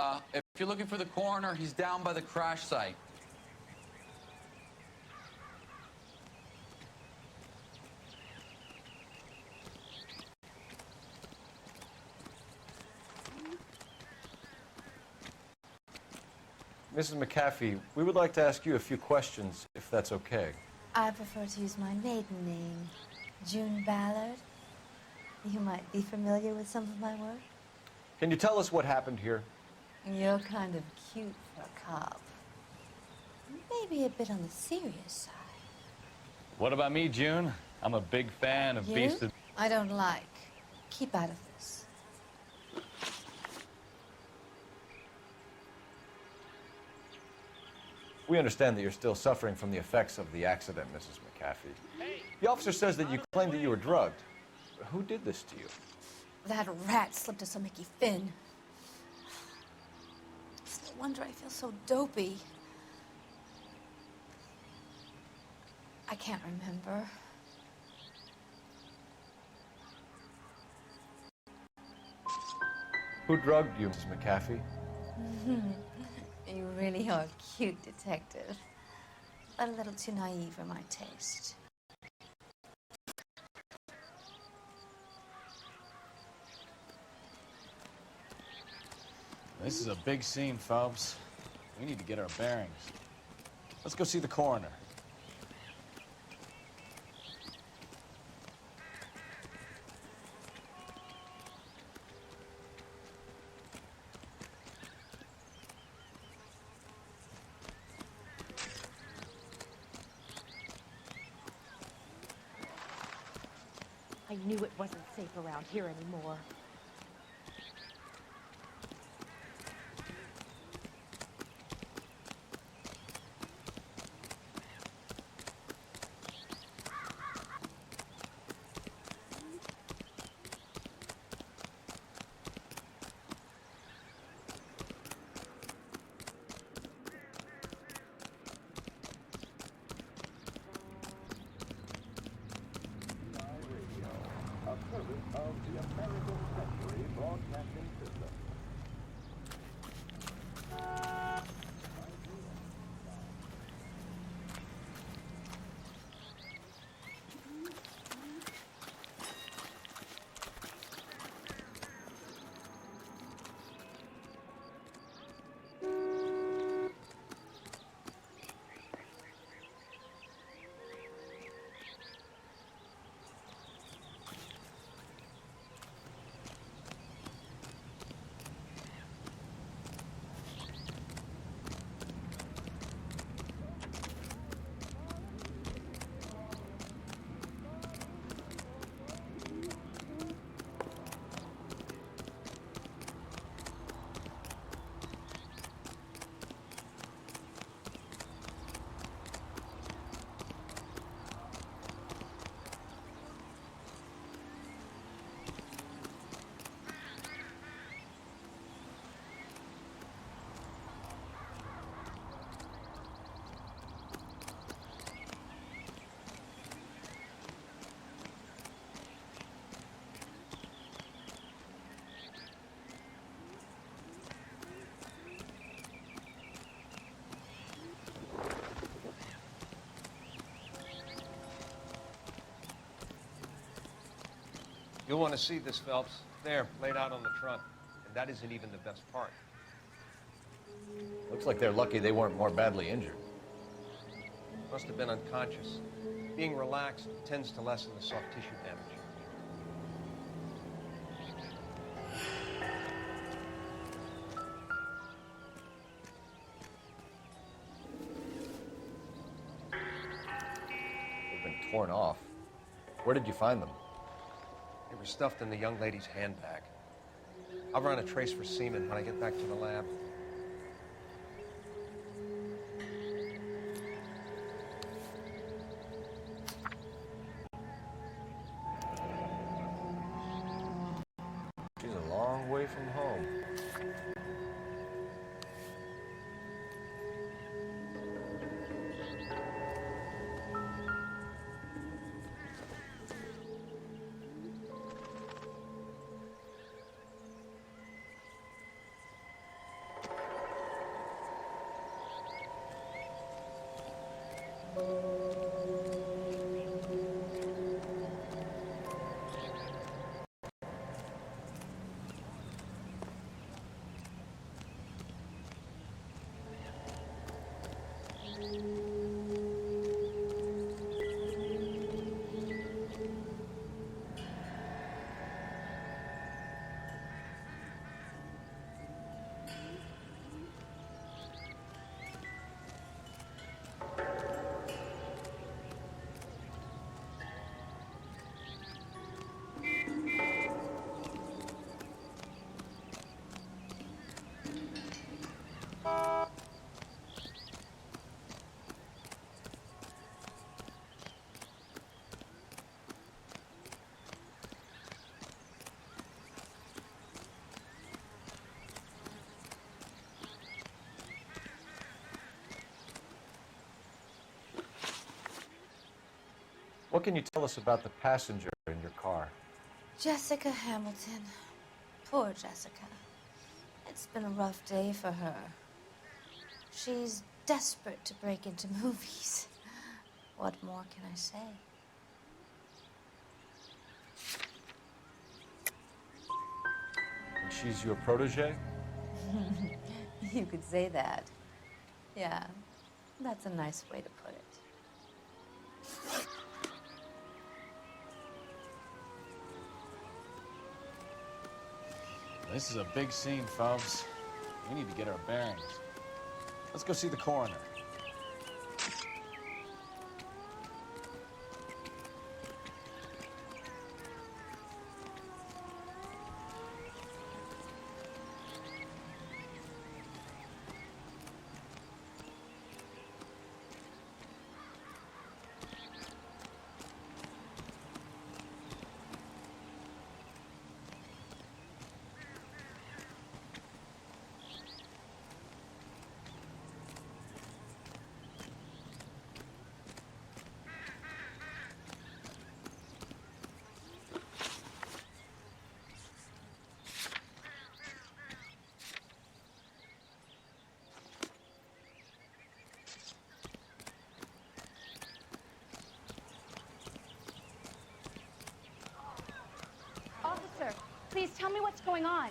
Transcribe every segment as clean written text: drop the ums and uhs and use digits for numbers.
If you're looking for the coroner, he's down by the crash site. Mrs. McAfee, we would like to ask you a few questions, if that's okay. I prefer to use my maiden name, June Ballard. You might be familiar with some of my work. Can you tell us what happened here? You're kind of cute for a cop. Maybe a bit on the serious side. What about me, June? I'm a big fan of You? I don't like. Keep out of this. We understand that you're still suffering from the effects of the accident, Mrs. McAfee. The officer says that you claimed that you were drugged. Who did this to you? That rat slipped us a Mickey Finn. It's no wonder I feel so dopey. I can't remember. Who drugged you, Mrs. McAfee? You really are a cute detective. But a little too naive for my taste. This is a big scene, Phelps. We need to get our bearings. Let's go see the coroner. I knew it wasn't safe around here anymore. You'll want to see this, Phelps. There, laid out on the trunk. And that isn't even the best part. Looks like they're lucky they weren't more badly injured. Must have been unconscious. Being relaxed tends to lessen the soft tissue damage. They've been torn off. Where did you find them? They were stuffed in the young lady's handbag. I'll run a trace for semen when I get back to the lab. She's a long way from home. What can you tell us about the passenger in your car? Jessica Hamilton. Poor Jessica. It's been a rough day for her. She's desperate to break into movies. What more can I say? And she's your protege? You could say that. Yeah, that's a nice way to put it. This is a big scene, Phelps. We need to get our bearings. Let's go see the coroner. Officer, please tell me what's going on.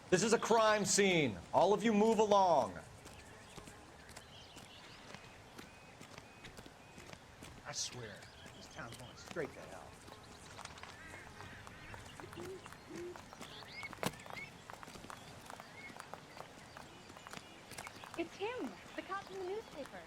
This is a crime scene. All of you move along. I swear, this town's going straight to hell. It's him, the cop from the newspaper.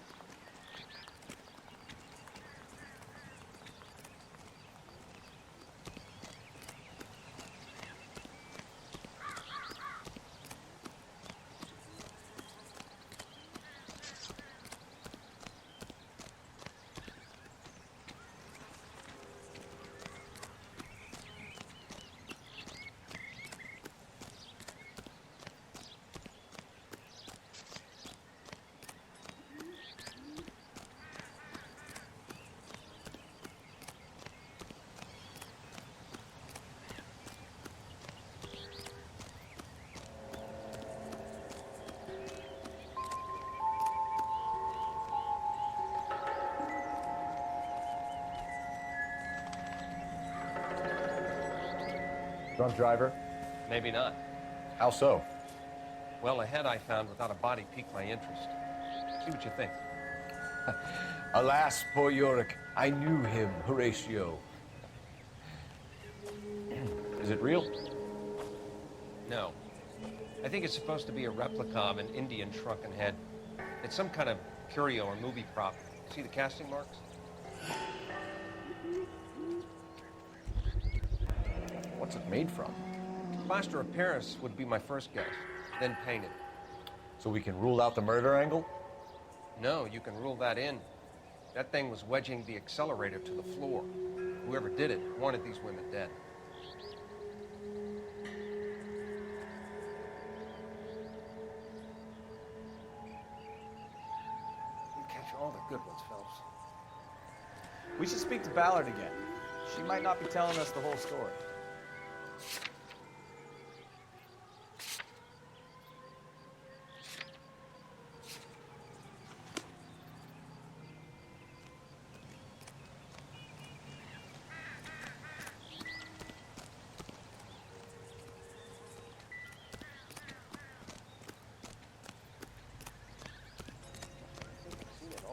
Drunk driver? Maybe not. How so? Well, a head I found without a body piqued my interest. See what you think. Alas, poor Yorick. I knew him, Horatio. Is it real? No. I think it's supposed to be a replica of an Indian shrunken head. It's some kind of curio or movie prop. See the casting marks? What's it made from? Plaster of Paris would be my first guess, then painted. So we can rule out the murder angle? No, you can rule that in. That thing was wedging the accelerator to the floor. Whoever did it wanted these women dead. You catch all the good ones, Phelps. We should speak to Ballard again. She might not be telling us the whole story. Seen it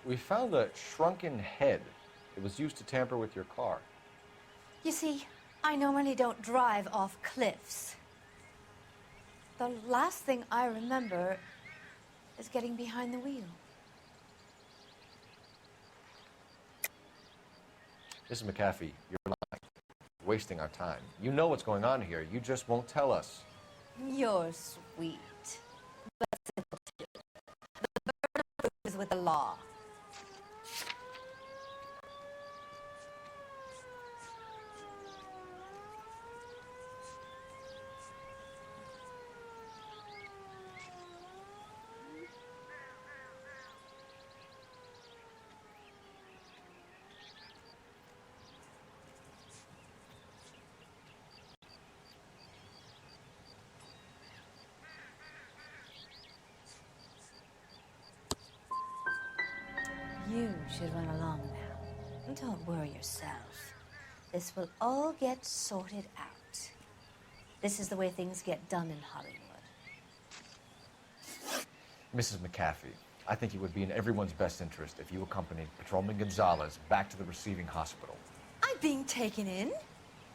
We found a shrunken head. It was used to tamper with your car. You see, I normally don't drive off cliffs. The last thing I remember is getting behind the wheel. Mrs. McAfee, you're lying. You're wasting our time. You know what's going on here. You just won't tell us. You're sweet. But simple too. The burden of proof is with the law. You should run along now. And don't worry yourself. This will all get sorted out. This is the way things get done in Hollywood. Mrs. McAfee, I think it would be in everyone's best interest if you accompanied Patrolman Gonzalez back to the receiving hospital. I'm being taken in?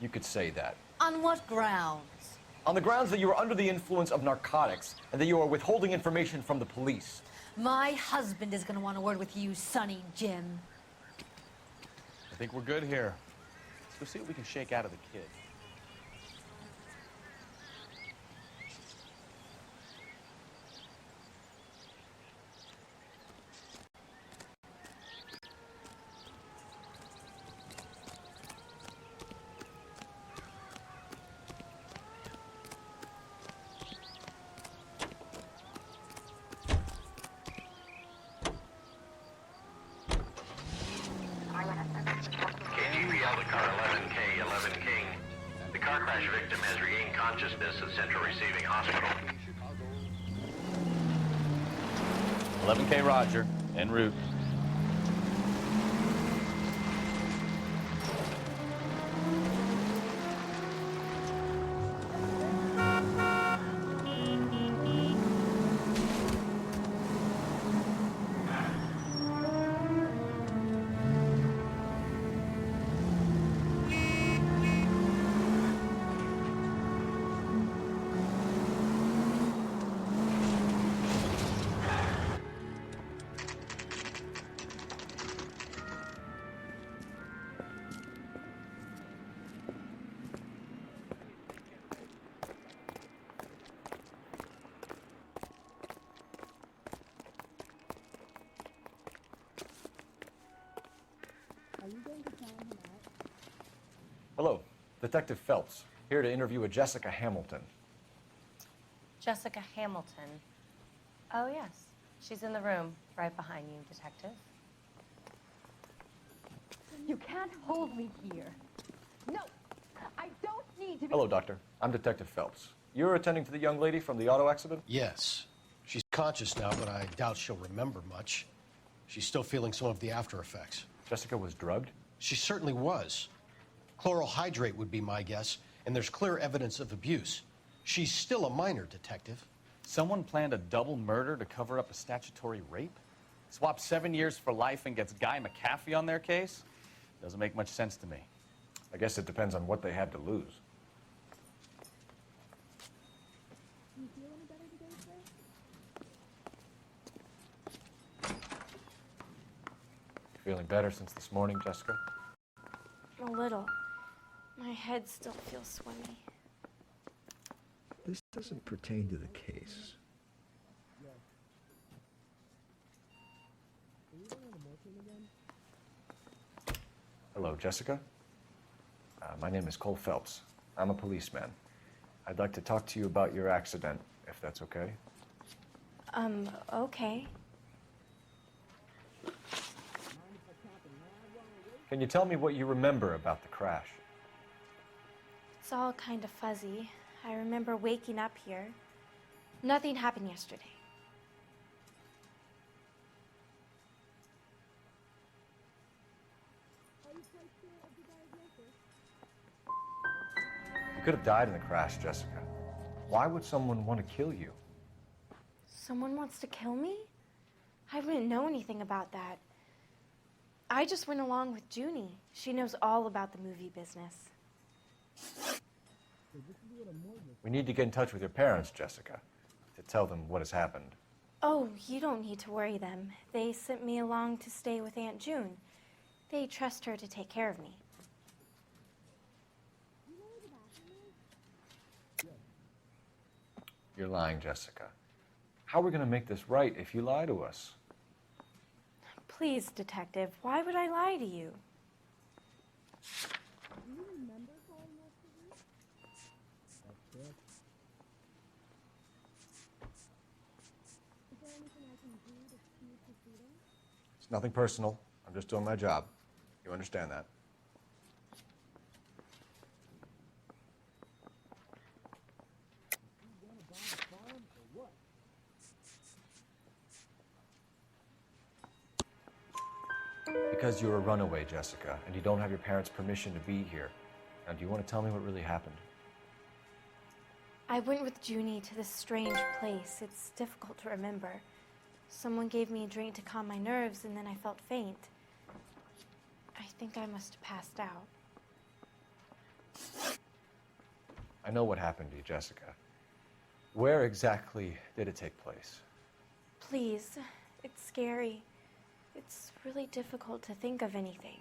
You could say that. On what grounds? On the grounds that you are under the influence of narcotics and that you are withholding information from the police. My husband is going to want a word with you, Sonny Jim. I think we're good here. Let's go see what we can shake out of the kid. KGPL to car 11K, 11 King. The car crash victim has regained consciousness at Central Receiving Hospital. 11K Roger, en route. Hello, Detective Phelps, here to interview a Jessica Hamilton. Jessica Hamilton. Oh, yes. She's in the room right behind you, Detective. You can't hold me here. No, I don't need to be... Hello, Doctor. I'm Detective Phelps. You're attending to the young lady from the auto accident? Yes. She's conscious now, but I doubt she'll remember much. She's still feeling some of the after effects. Jessica was drugged? She certainly was. Chloral hydrate would be my guess, and there's clear evidence of abuse. She's still a minor, Detective. Someone planned a double murder to cover up a statutory rape? Swap 7 years for life and gets Guy McAfee on their case? Doesn't make much sense to me. I guess it depends on what they had to lose. Feeling better since this morning, Jessica? A little. My head still feels swimmy. This doesn't pertain to the case. Hello, Jessica. My name is Cole Phelps. I'm a policeman. I'd like to talk to you about your accident, if that's okay. Okay. Can you tell me what you remember about the crash? It's all kind of fuzzy. I remember waking up here. Nothing happened yesterday. You could have died in the crash, Jessica. Why would someone want to kill you? Someone wants to kill me? I wouldn't know anything about that. I just went along with Junie. She knows all about the movie business. We need to get in touch with your parents, Jessica, to tell them what has happened. Oh, you don't need to worry them. They sent me along to stay with Aunt June. They trust her to take care of me. You're lying, Jessica. How are we going to make this right if you lie to us? Please, Detective, why would I lie to you? It's nothing personal. I'm just doing my job. You understand that? Because you're a runaway, Jessica, and you don't have your parents' permission to be here. Now, do you want to tell me what really happened? I went with Junie to this strange place. It's difficult to remember. Someone gave me a drink to calm my nerves, and then I felt faint. I think I must have passed out. I know what happened to you, Jessica. Where exactly did it take place? Please, it's scary. It's really difficult to think of anything.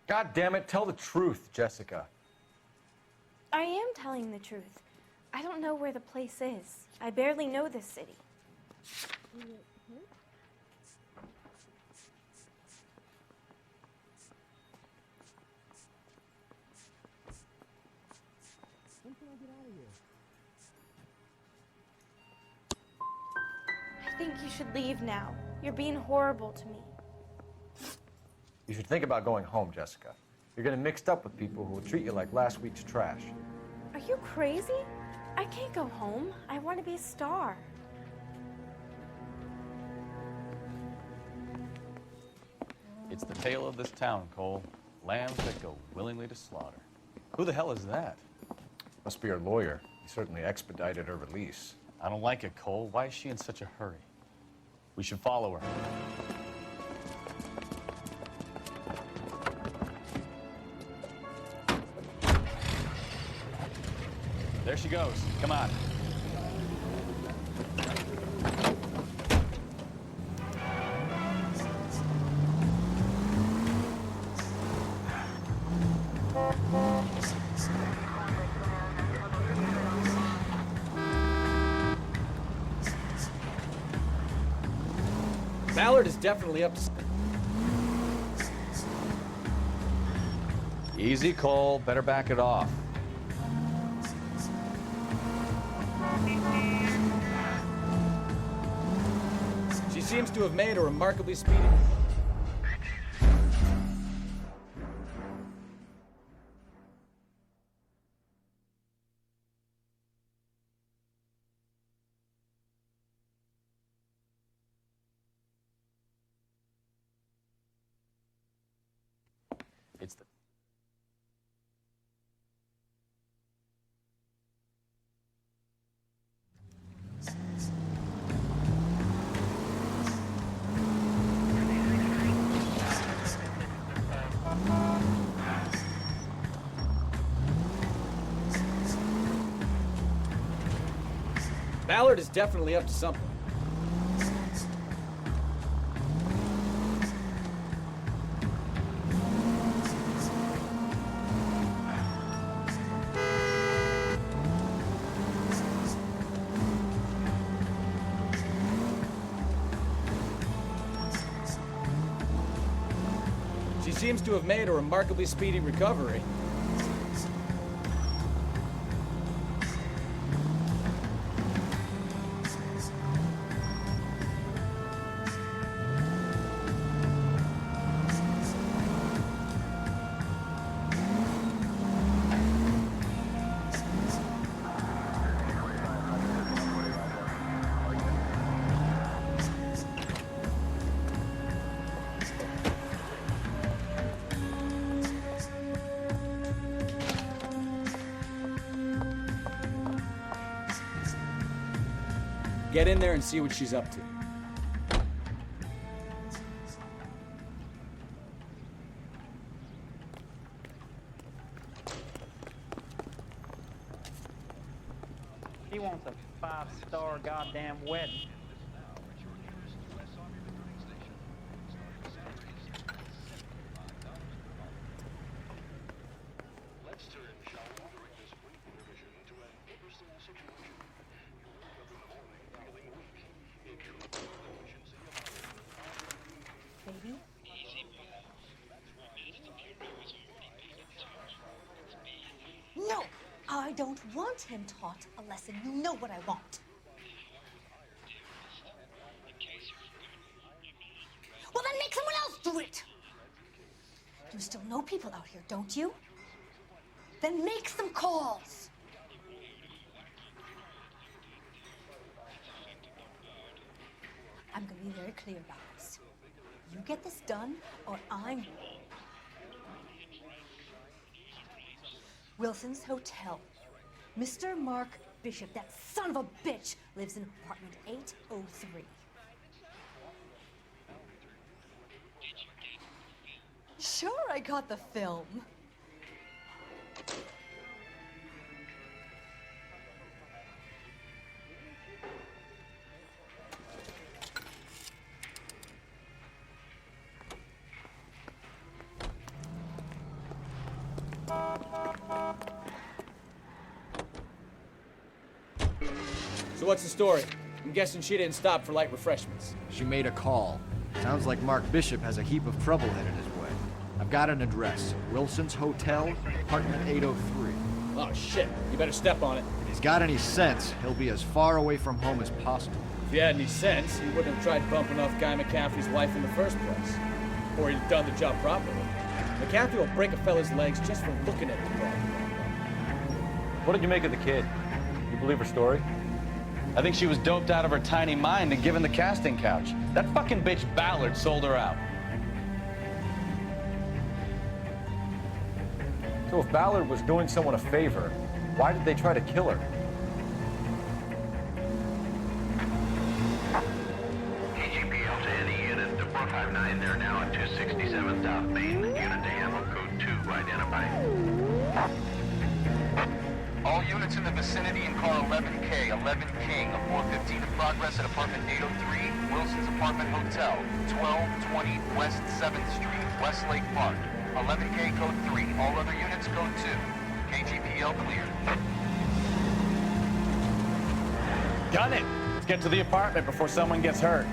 God damn it, tell the truth, Jessica. I am telling the truth. I don't know where the place is. I barely know this city. I think you should leave now. You're being horrible to me. You should think about going home, Jessica. You're getting mixed up with people who will treat you like last week's trash. Are you crazy? I can't go home. I want to be a star. It's the tale of this town, Cole. Lambs that go willingly to slaughter. Who the hell is that? Must be her lawyer. He certainly expedited her release. I don't like it, Cole. Why is she in such a hurry? We should follow her. There she goes. Come on. Ballard is definitely up to... Easy, Cole. Better back it off. She seems to have made a remarkably speedy... It's the... Ballard is definitely up to something. She seems to have made a remarkably speedy recovery. Get in there and see what she's up to. He wants a 5-star goddamn wedding. Baby? No! I don't want him taught a lesson. You know what I want. Well, then make someone else do it! You still know people out here, don't you? Then make some calls! I'm gonna be very clear about this. You get this done, or I'm... Wilson's Hotel. Mr. Mark Bishop, that son of a bitch, lives in apartment 803. Sure, I got the film. So what's the story? I'm guessing she didn't stop for light refreshments. She made a call. Sounds like Mark Bishop has a heap of trouble headed his way. I've got an address. Wilson's Hotel, apartment 803. Oh, shit. You better step on it. If he's got any sense, he'll be as far away from home as possible. If he had any sense, he wouldn't have tried bumping off Guy McCaffrey's wife in the first place. Or he'd have done the job properly. McCaffrey will break a fella's legs just for looking at the problem. What did you make of the kid? You believe her story? I think she was doped out of her tiny mind and given the casting couch. That fucking bitch Ballard sold her out. So if Ballard was doing someone a favor, why did they try to kill her? KGPL to any unit to 459. They're now at 267 South Main. Unit to handle code 2 identified. All units in the vicinity in car 11K, 11 King, a 415 in progress at apartment 803, Wilson's Apartment Hotel, 1220 West 7th Street, Westlake Park. 11K code 3, all other units code 2. KGPL cleared. Gun it! Let's get to the apartment before someone gets hurt.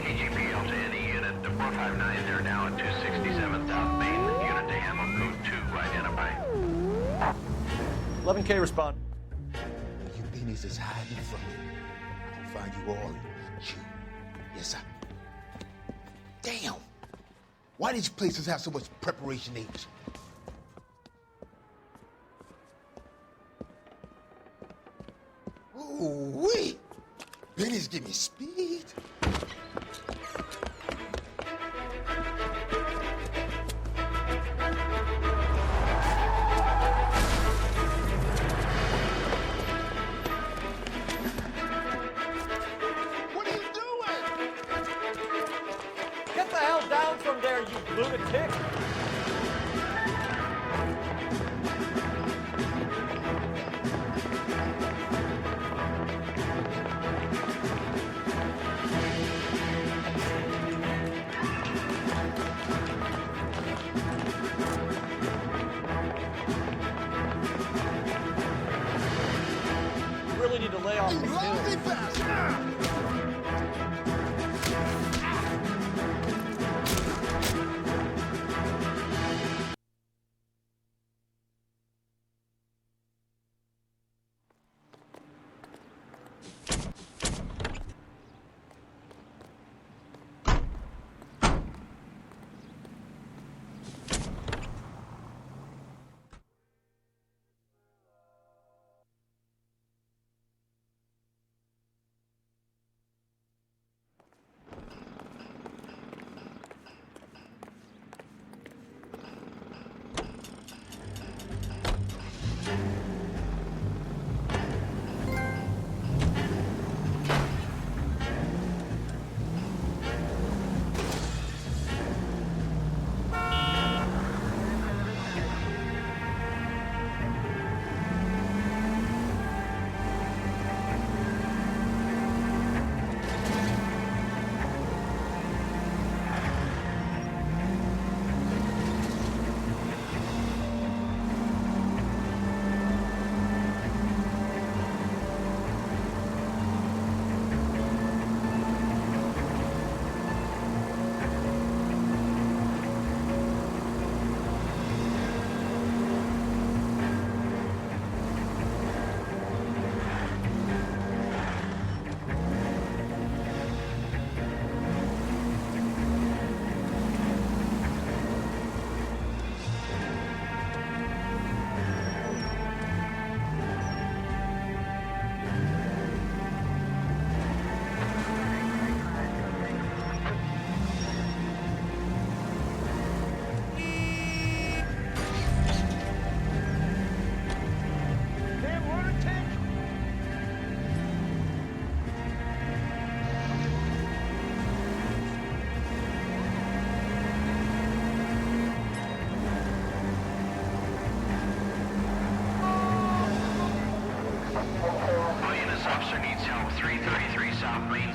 KGPL to any unit to 459. They're now at 267 South Main. Unit to handle code 2 identified. 11K respond. You beanies is hiding from me. I'll find you all and shoot. Yes, sir. Damn! Why these places have so much preparation H? Ooh-wee! Benny's give me speed. What are you doing? Get the hell down from there, you lunatic! You really need to lay off the Lousy bastard!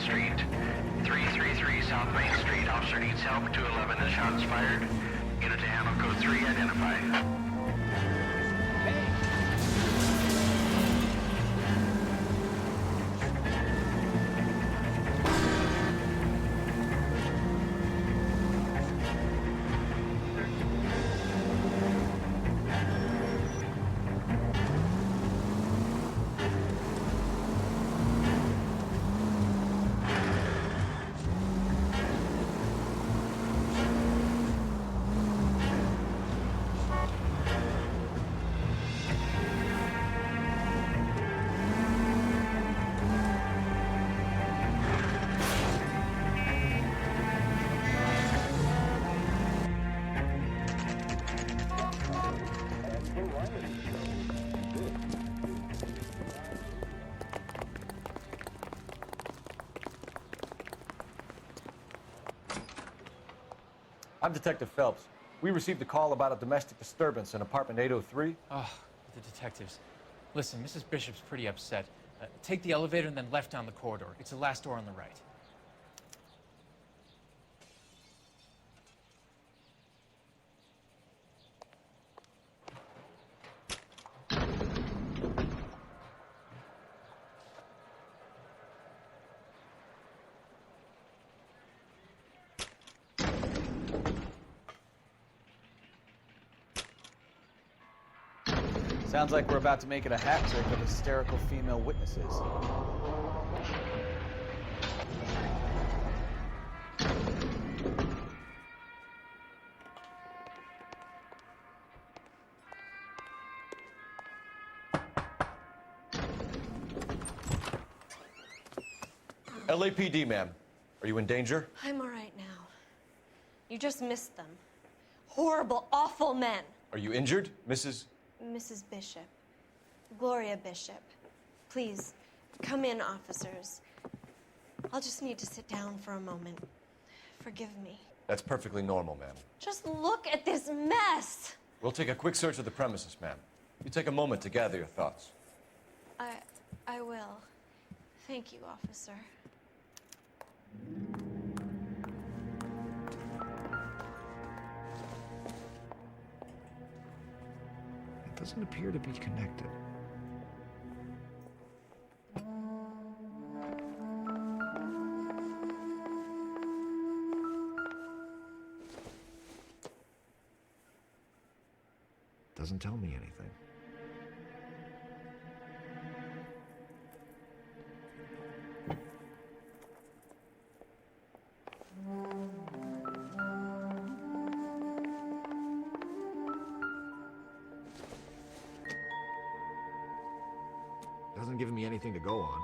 Street. 333 South Main Street. Officer needs help. 211 is shots fired. Unit to handle code 3 identified. I'm Detective Phelps. We received a call about a domestic disturbance in apartment 803. Oh, the detectives. Listen, Mrs. Bishop's pretty upset. Take the elevator and then left down the corridor. It's the last door on the right. Sounds like we're about to make it a hat trick of hysterical female witnesses. LAPD, ma'am. Are you in danger? I'm all right now. You just missed them. Horrible, awful men. Are you injured, Mrs.? Mrs. Bishop. Gloria Bishop. Please, come in, officers. I'll just need to sit down for a moment. Forgive me. That's perfectly normal, ma'am. Just look at this mess! We'll take a quick search of the premises, ma'am. You take a moment to gather your thoughts. I will. Thank you, officer. It doesn't appear to be connected. Doesn't tell me anything. Doesn't give me anything to go on.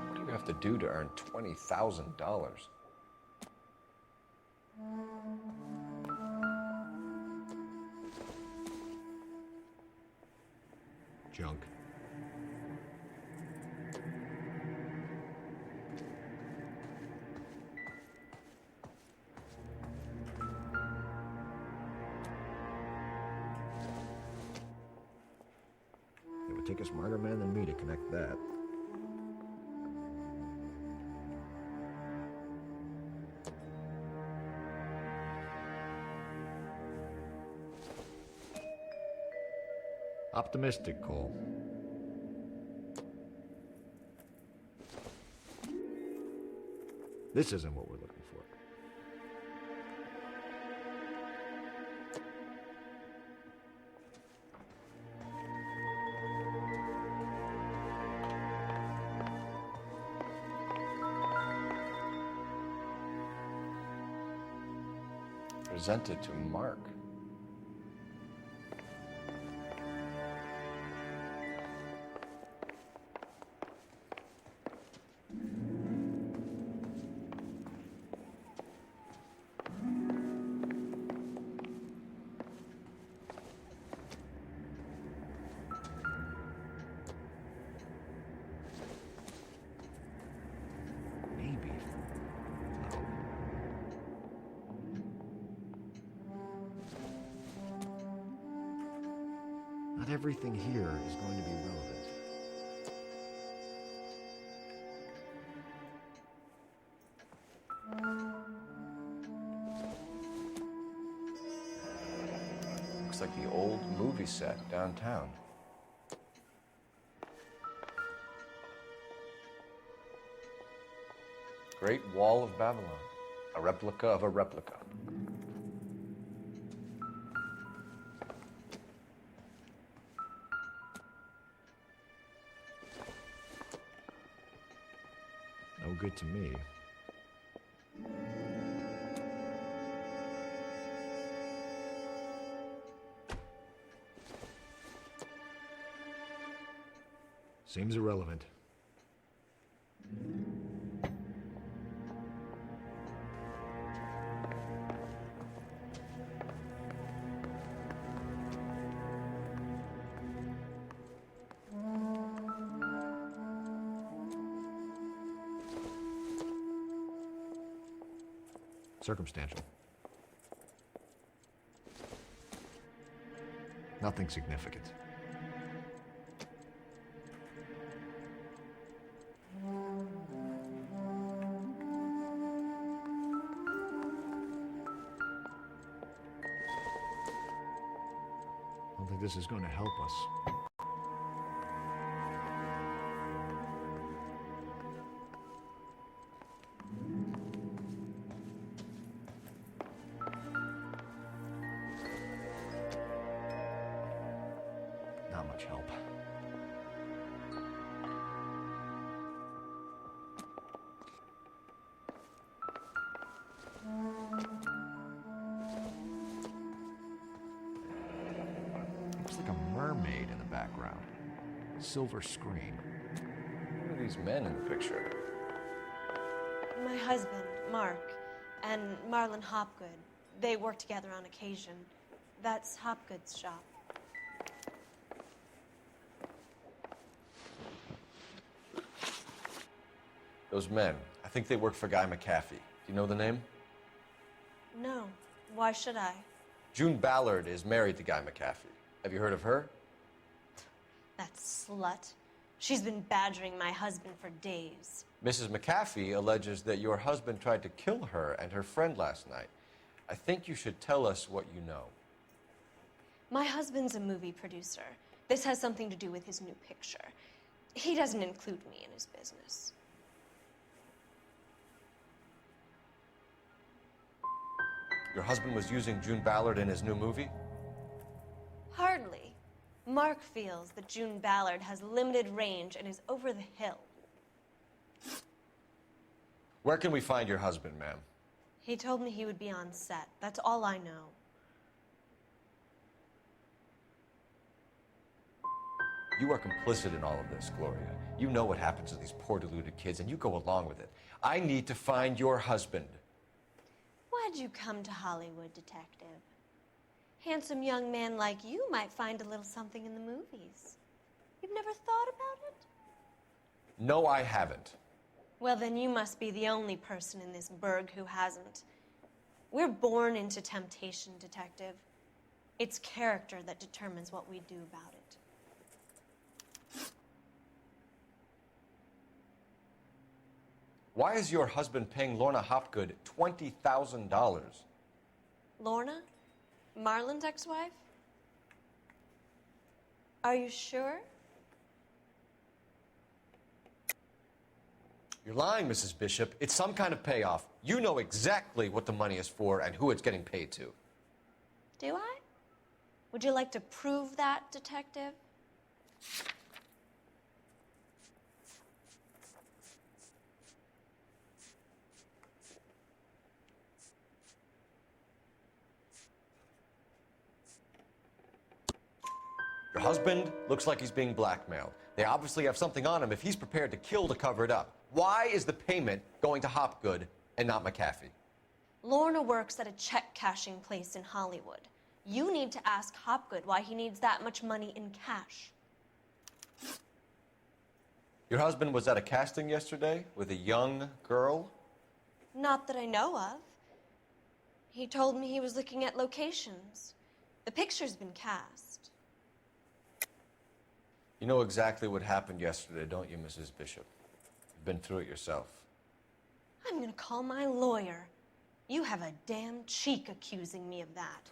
What do you have to do to earn $20,000? Junk. It would take a smarter man than me to connect that. Optimistic, Cole. This isn't what we're looking for. Presented to Mark. everything here is going to be relevant. Looks like the old movie set downtown. Great Wall of Babylon, a replica of a replica. No good to me. Seems irrelevant. Circumstantial. Nothing significant. I don't think this is going to help us. Not much help. Looks like a mermaid in the background. Silver screen. Who are these men in the picture? My husband, Mark, and Marlon Hopgood. They work together on occasion. That's Hopgood's shop. Those men, I think they work for Guy McAfee. Do you know the name? No. Why should I? June Ballard is married to Guy McAfee. Have you heard of her? That slut. She's been badgering my husband for days. Mrs. McAfee alleges that your husband tried to kill her and her friend last night. I think you should tell us what you know. My husband's a movie producer. This has something to do with his new picture. He doesn't include me in his business. Your husband was using June Ballard in his new movie? Hardly. Mark feels that June Ballard has limited range and is over the hill. Where can we find your husband, ma'am? He told me he would be on set. That's all I know. You are complicit in all of this, Gloria. You know what happens to these poor deluded kids, and you go along with it. I need to find your husband. Why'd you come to Hollywood, detective? Handsome young man like you might find a little something in the movies. You've never thought about it? No, I haven't. Well, then you must be the only person in this burg who hasn't. We're born into temptation, detective. It's character that determines what we do about it. Why is your husband paying Lorna Hopgood $20,000? Lorna? Marlon's ex-wife? Are you sure? You're lying, Mrs. Bishop. It's some kind of payoff. You know exactly what the money is for and who it's getting paid to. Do I? Would you like to prove that, detective? Your husband looks like he's being blackmailed. They obviously have something on him if he's prepared to kill to cover it up. Why is the payment going to Hopgood and not McAfee? Lorna works at a check-cashing place in Hollywood. You need to ask Hopgood why he needs that much money in cash. Your husband was at a casting yesterday with a young girl? Not that I know of. He told me he was looking at locations. The picture's been cast. You know exactly what happened yesterday, don't you, Mrs. Bishop? You've been through it yourself. I'm gonna call my lawyer. You have a damn cheek accusing me of that.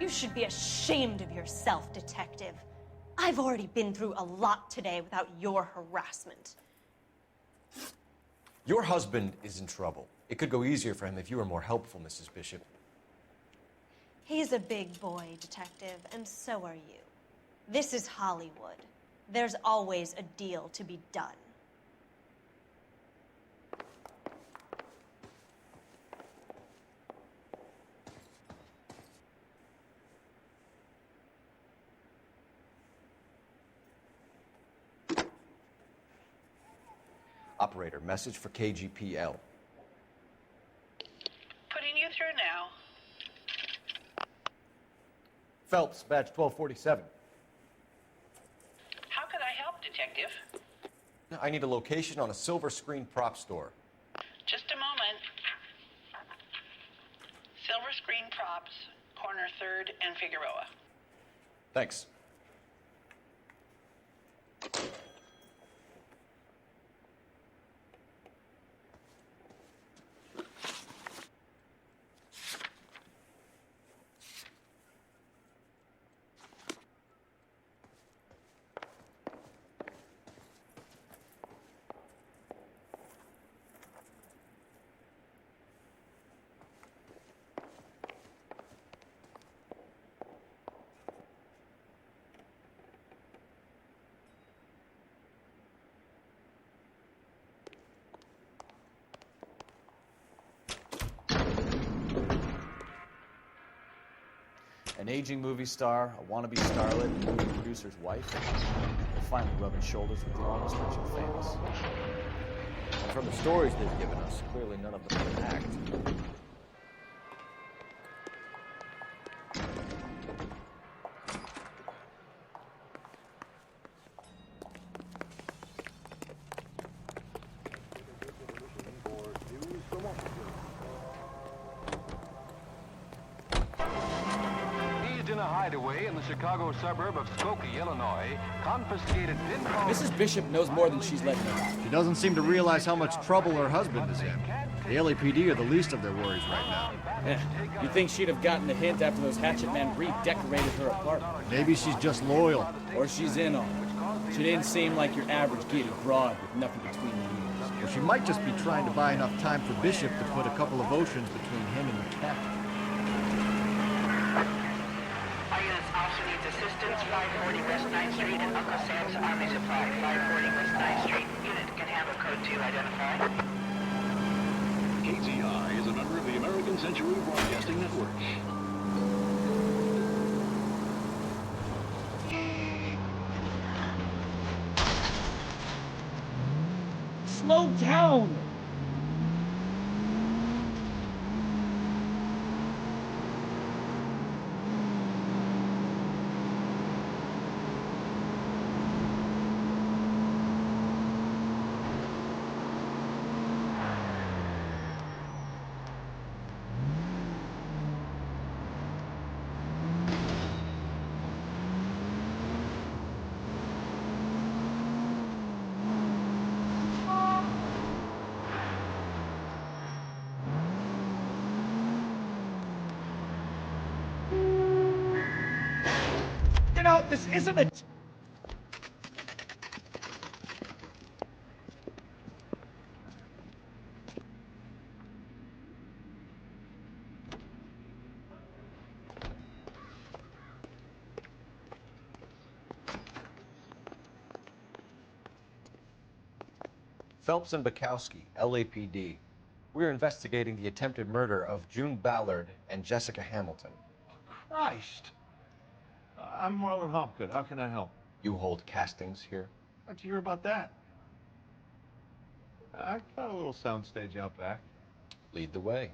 You should be ashamed of yourself, detective. I've already been through a lot today without your harassment. Your husband is in trouble. It could go easier for him if you were more helpful, Mrs. Bishop. He's a big boy, detective, and so are you. This is Hollywood. There's always a deal to be done. Operator, message for KGPL. Putting you through now. Phelps, badge 1247. How can I help, Detective? I need a location on a silver screen prop store. Just a moment. Silver Screen Props, corner 3rd and Figueroa. Thanks. An aging movie star, a wannabe starlet, and movie producer's wife. They're finally rubbing shoulders with the almost rich and famous. And from the stories they've given us, clearly none of them can act. Hideaway in the Chicago suburb of Skokie, Illinois, confiscated pinball... Mrs. Bishop knows more than she's letting on. She doesn't seem to realize how much trouble her husband is in. The LAPD are the least of their worries right now. You'd think she'd have gotten the hint after those hatchet men redecorated her apartment. Maybe she's just loyal. Or she's in on it. She didn't seem like your average giddy broad with nothing between the ears. Or she might just be trying to buy enough time for Bishop to put a couple of oceans between him and the captain. Officer needs assistance, 540 West 9th Street and Uncle Sam's Army Supply, 540 West 9th Street. Unit can handle code 2 identified. KTI is a member of the American Century Broadcasting Network. Slow down! No, this isn't it! Phelps and Bukowski, LAPD. We're investigating the attempted murder of June Ballard and Jessica Hamilton. Christ! I'm Marlon Hopgood. How can I help? You hold castings here? How'd you hear about that? I got a little soundstage out back. Lead the way.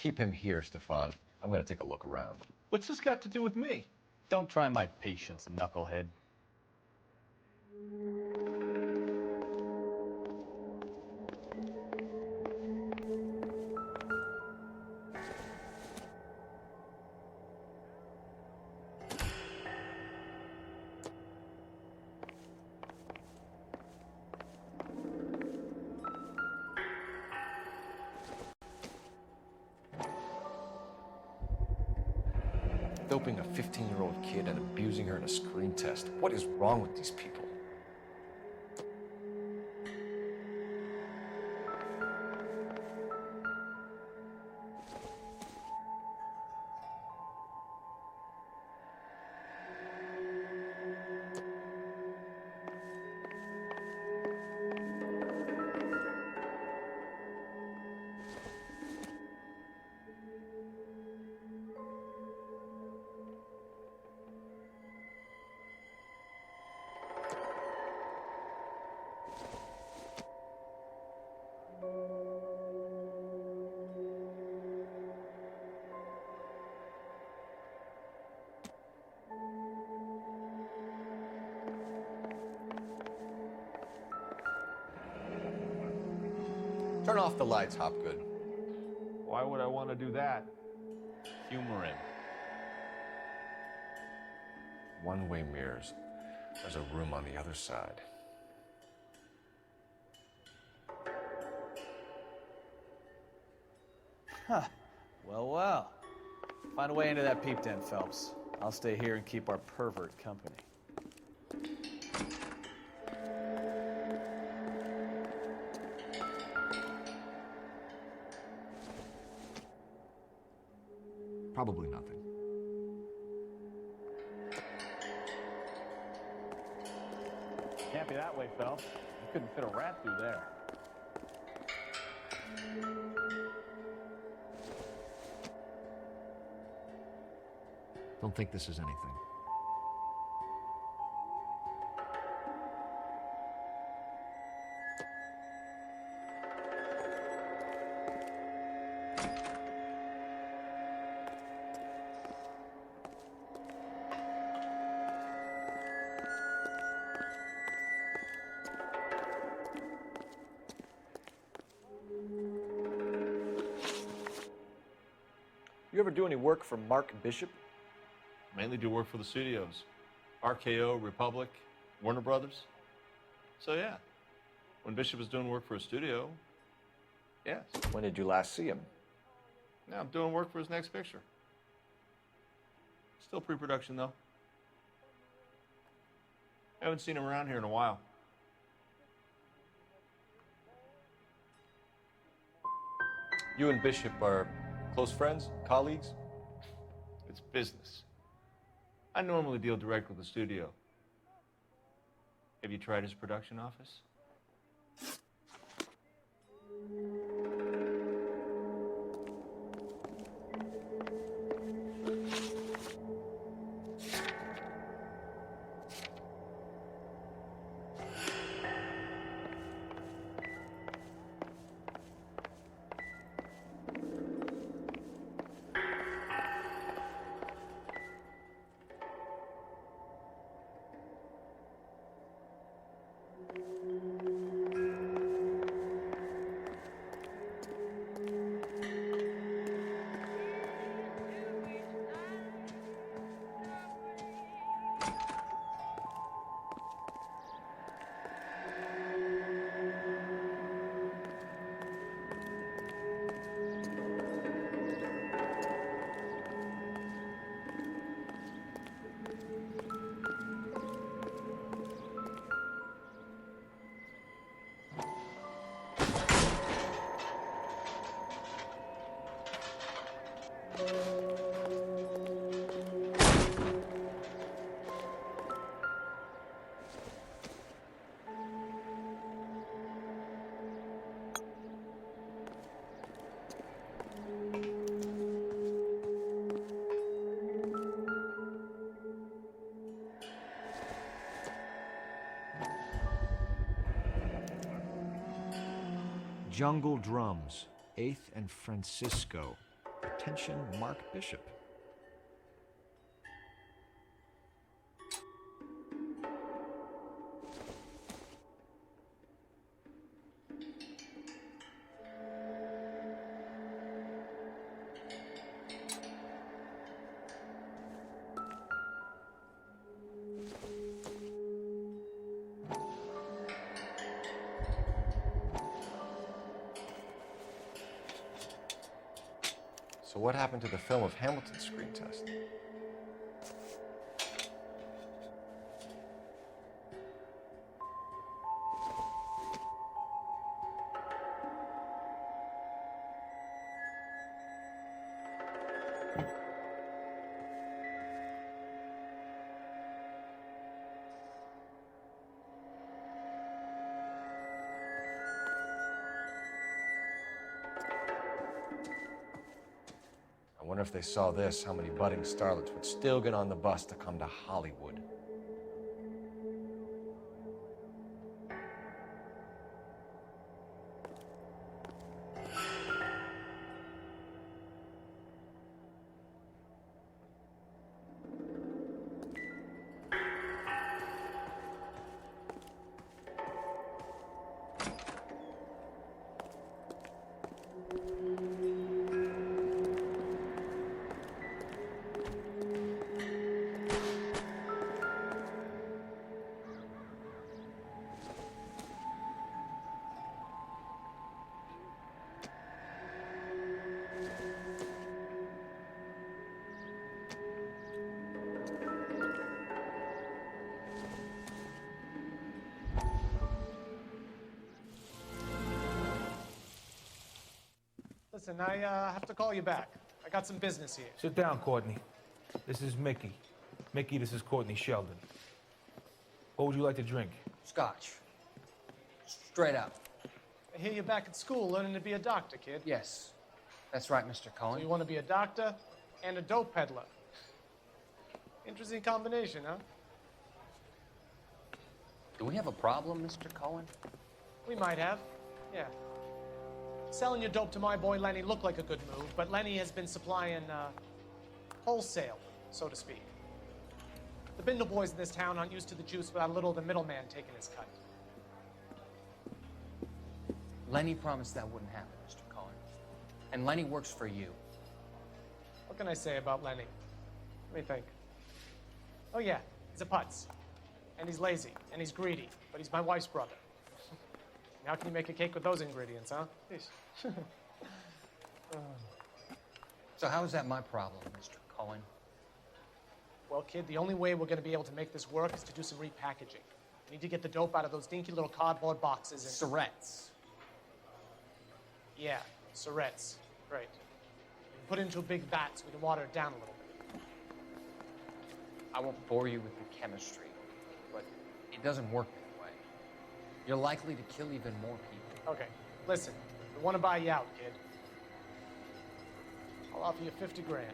Keep him here, Stefan. I'm gonna take a look around. What's this got to do with me? Don't try my patience, knucklehead. Doping a 15-year-old kid and abusing her in a screen test. What is wrong with these people? Turn off the lights, Hopgood. Why would I want to do that? Humor him. One-way mirrors. There's a room on the other side. Huh. Well, well. Find a way into that peep den, Phelps. I'll stay here and keep our pervert company. Probably nothing. Can't be that way, Phelps. You couldn't fit a rat through there. Don't think this is anything. You ever do any work for Mark Bishop? Mainly do work for the studios. RKO, Republic, Warner Brothers. So yeah, when Bishop was doing work for a studio, yes. When did you last see him? Now I'm doing work for his next picture. Still pre-production though. Haven't seen him around here in a while. You and Bishop are close friends, colleagues? It's business. I normally deal direct with the studio. Have you tried his production office? Jungle Drums, 8th and Francisco. Attention, Mark Bishop. So what happened to the film of Hamilton's screen test? I wonder if they saw this, how many budding starlets would still get on the bus to come to Hollywood. Listen, I have to call you back. I got some business here. Sit down, Courtney. This is Mickey. Mickey, this is Courtney Sheldon. What would you like to drink? Scotch. Straight up. I hear you're back at school learning to be a doctor, kid. Yes. That's right, Mr. Cohen. So you want to be a doctor and a dope peddler. Interesting combination, huh? Do we have a problem, Mr. Cohen? We might have, yeah. Selling your dope to my boy Lenny looked like a good move, but Lenny has been supplying, wholesale, so to speak. The Bindle boys in this town aren't used to the juice without a little of the middleman taking his cut. Lenny promised that wouldn't happen, Mr. Cohen. And Lenny works for you. What can I say about Lenny? Let me think. Oh yeah, he's a putz. And he's lazy, and he's greedy, but he's my wife's brother. How can you make a cake with those ingredients, huh? So how is that my problem, Mr. Cohen? Well, kid, the only way we're going to be able to make this work is to do some repackaging. We need to get the dope out of those dinky little cardboard boxes and... Surrettes. Yeah, surrettes. Great. Put it into a big vat so we can water it down a little bit. I won't bore you with the chemistry, but it doesn't work that way. You're likely to kill even more people. Okay, listen. We want to buy you out, kid. I'll offer you 50 grand.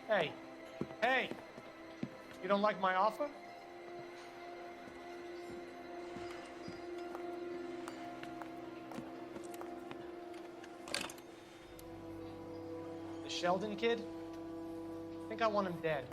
Hey, hey! You don't like my offer? The Sheldon kid? I think I want him dead.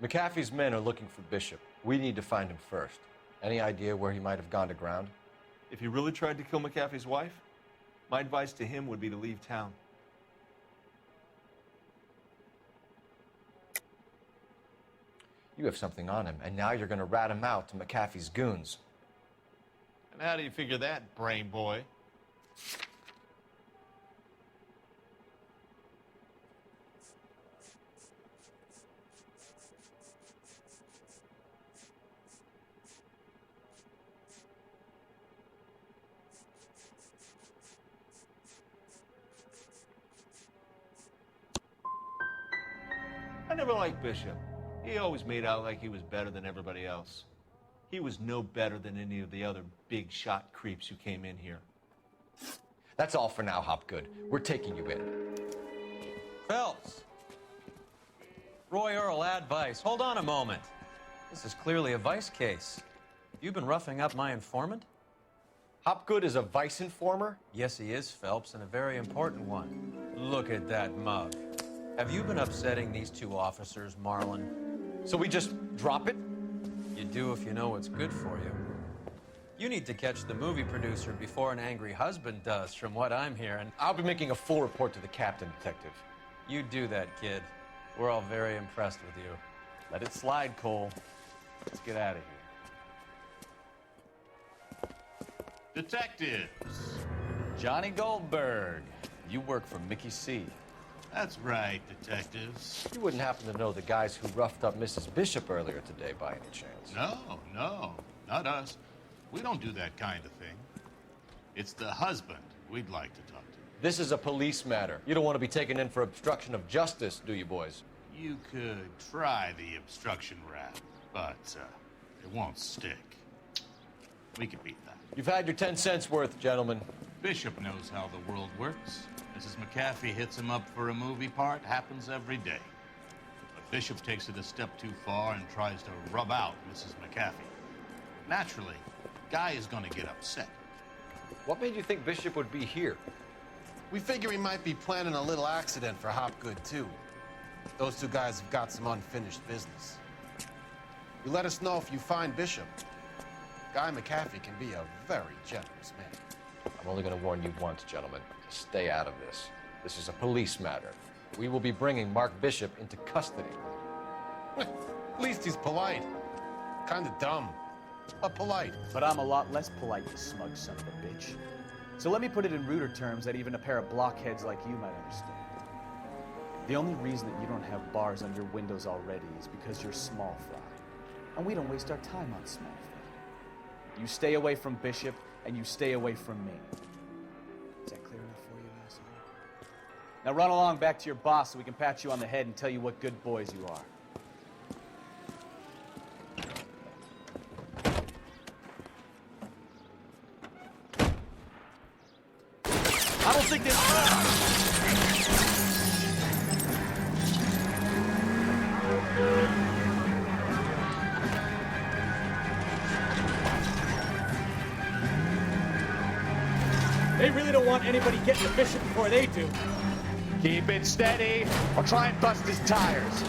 McAfee's men are looking for Bishop. We need to find him first. Any idea where he might have gone to ground? If he really tried to kill McAfee's wife, my advice to him would be to leave town. You have something on him, and now you're going to rat him out to McAfee's goons. And how do you figure that, brain boy? I never liked Bishop. He always made out like he was better than everybody else. He was no better than any of the other big shot creeps who came in here. That's all for now, Hopgood. We're taking you in. Phelps. Roy Earl, advice. Hold on a moment. This is clearly a vice case. You've been roughing up my informant? Hopgood is a vice informer? Yes, he is, Phelps, and a very important one. Look at that mug. Have you been upsetting these two officers, Marlin? So we just drop it? You do if you know what's good for you. You need to catch the movie producer before an angry husband does, from what I'm hearing. I'll be making a full report to the captain, Detective. You do that, kid. We're all very impressed with you. Let it slide, Cole. Let's get out of here. Detectives. Johnny Goldberg. You work for Mickey C. That's right, detectives. You wouldn't happen to know the guys who roughed up Mrs. Bishop earlier today by any chance? No, not us. We don't do that kind of thing. It's the husband we'd like to talk to. This is a police matter. You don't want to be taken in for obstruction of justice, do you, boys? You could try the obstruction rap, but it won't stick. We could beat that. You've had your 10 cents worth, gentlemen. Bishop knows how the world works. Mrs. McAfee hits him up for a movie part, happens every day. But Bishop takes it a step too far and tries to rub out Mrs. McAfee. Naturally, Guy is gonna get upset. What made you think Bishop would be here? We figure he might be planning a little accident for Hopgood, too. Those two guys have got some unfinished business. You let us know if you find Bishop. Guy McAfee can be a very generous man. I'm only going to warn you once, gentlemen. Stay out of this. This is a police matter. We will be bringing Mark Bishop into custody. At least he's polite. Kind of dumb, but polite. But I'm a lot less polite, you smug son of a bitch. So let me put it in ruder terms that even a pair of blockheads like you might understand. The only reason that you don't have bars on your windows already is because you're small fry. And we don't waste our time on small fry. You stay away from Bishop, and you stay away from me. Is that clear enough for you, asshole? Now run along back to your boss so we can pat you on the head and tell you what good boys you are. I don't think this... They really don't want anybody getting the Bishop before they do. Keep it steady, or try and bust his tires.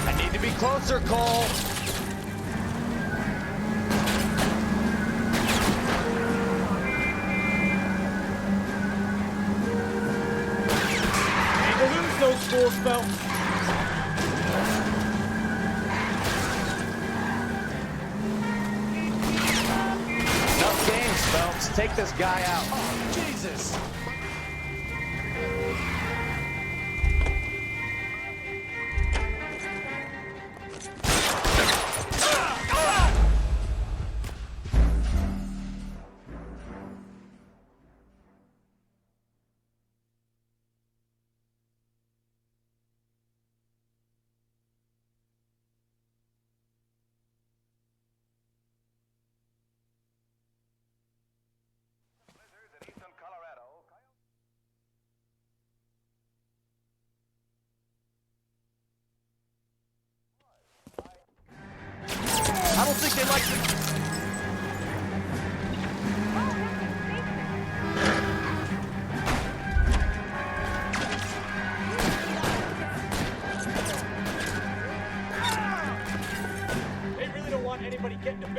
I need to be closer, Cole. Ain't to lose those fools, Phelps. Enough games, Phelps. Take this guy out. Oh, Jesus!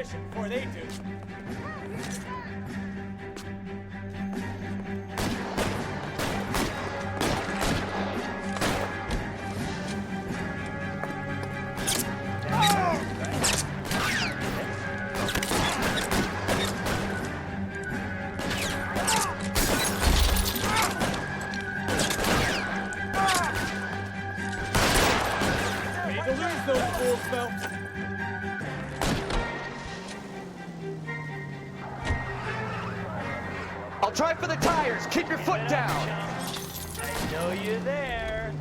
Bishop before they do. I'll try for the tires. Keep your foot down. I know you're there.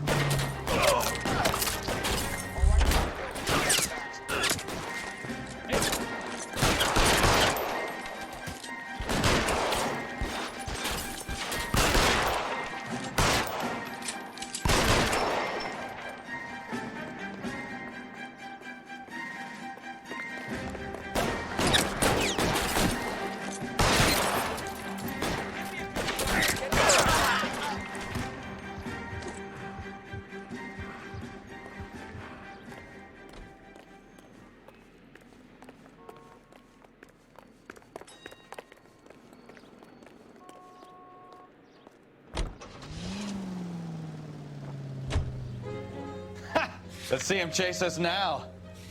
Let's see him chase us now.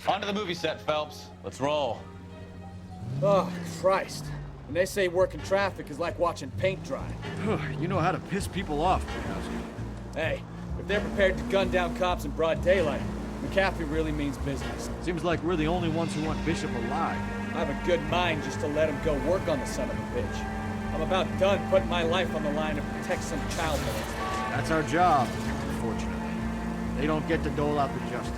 Onto the movie set, Phelps. Let's roll. Oh, Christ. And they say working traffic is like watching paint dry. You know how to piss people off, Bukowski. Hey, if they're prepared to gun down cops in broad daylight, McAfee really means business. Seems like we're the only ones who want Bishop alive. I have a good mind just to let him go work on the son of a bitch. I'm about done putting my life on the line to protect some child molester. That's our job, unfortunately. They don't get to dole out the justice.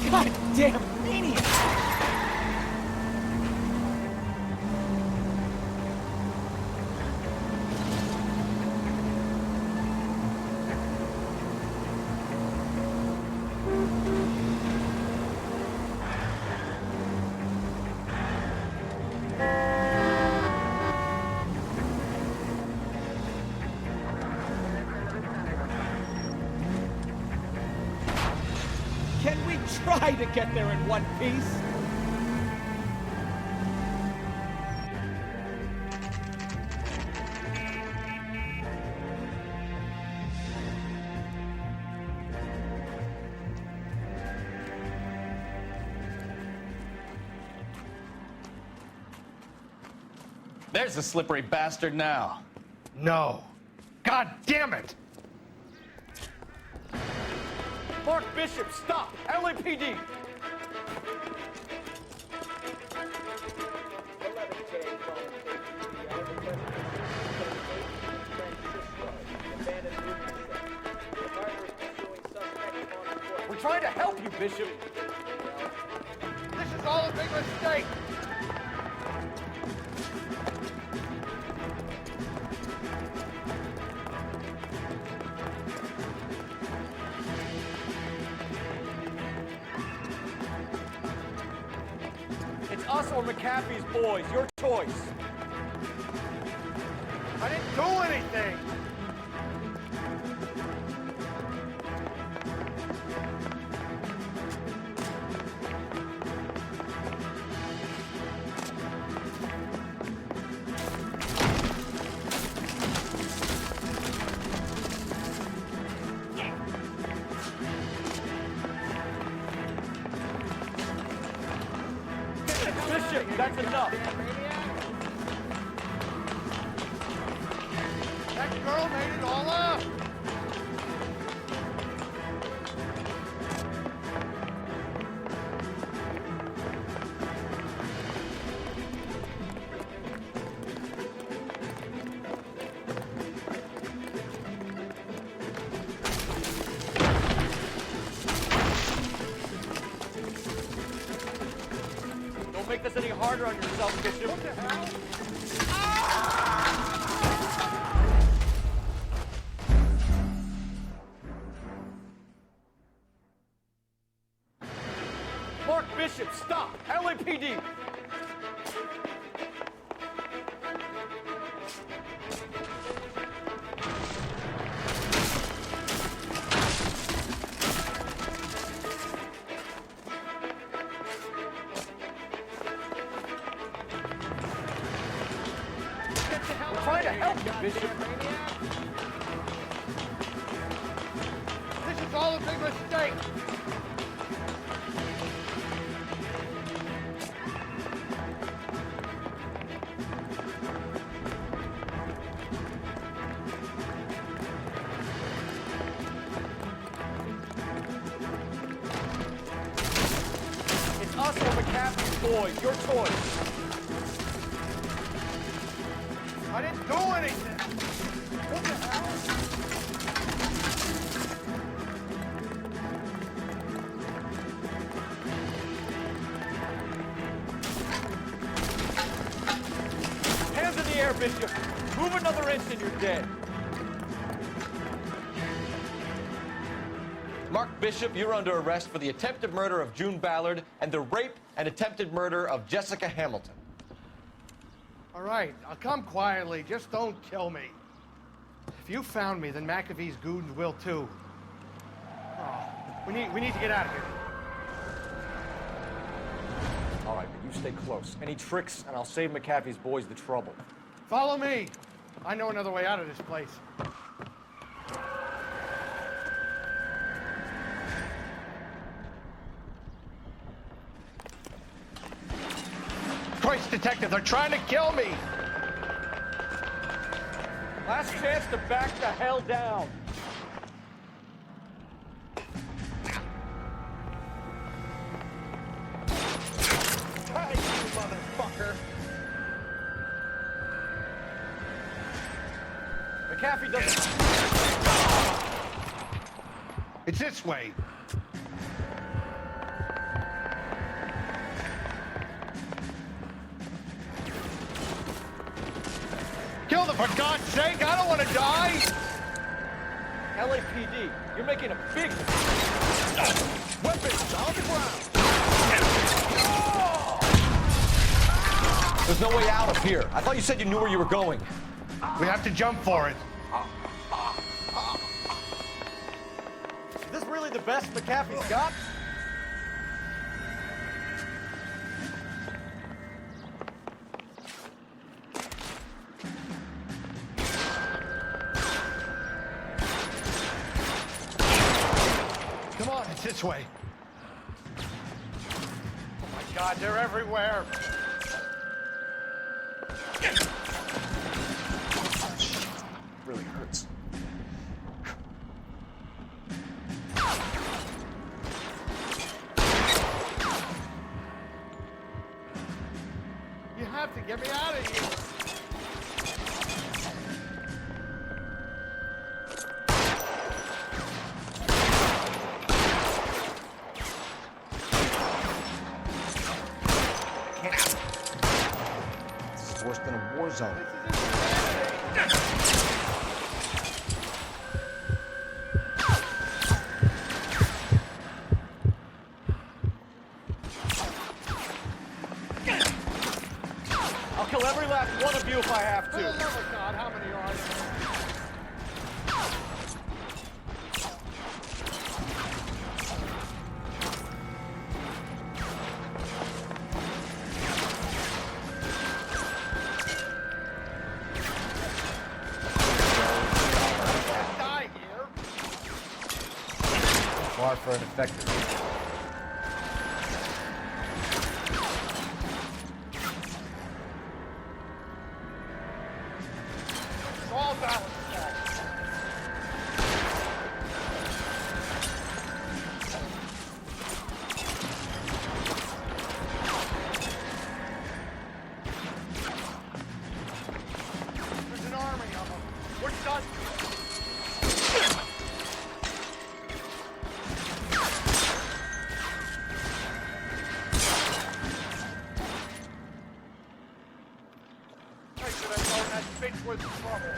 Goddamn maniac! Try to get there in one piece. There's the slippery bastard now. No. God damn it! Mark Bishop, stop! LAPD! We're trying to help you, Bishop. This is all a big mistake! It's us or McAfee's boys. Your choice. I didn't do anything! Bishop, that's enough. That girl made it all up! Don't make this any harder on yourself, Bishop. What the hell? Mark Bishop, stop! LAPD! Bishop. This is all a big mistake. It's us or McCaffrey's boys. Your choice. I didn't do anything. What the hell? Hands in the air, Bishop. Move another inch and you're dead. Mark Bishop, you're under arrest for the attempted murder of June Ballard and the rape and attempted murder of Jessica Hamilton. All right, I'll come quietly. Just don't kill me. If you found me, then McAfee's goons will too. Oh, we need to get out of here. All right, but you stay close. Any tricks, and I'll save McAfee's boys the trouble. Follow me. I know another way out of this place. Christ, detective, they're trying to kill me. Last chance to back the hell down. Hey, you motherfucker. McAfee doesn't... It's this way. Kill them, for God's sake! I don't want to die! LAPD, you're making a big weapons on the ground. There's no way out of here. I thought you said you knew where you were going. We have to jump for it. Is this really the best McAfee's got? Come on, it's this way. Oh my God, they're everywhere. Really hurts. You have to get me out of here. This is worse than a war zone. I'll kill every last one of you if I have For the to. love of God, how many are there? Die here. Far for an effective. It's all balanced. There's an army of them. We're done. I should have known that bitch was trouble.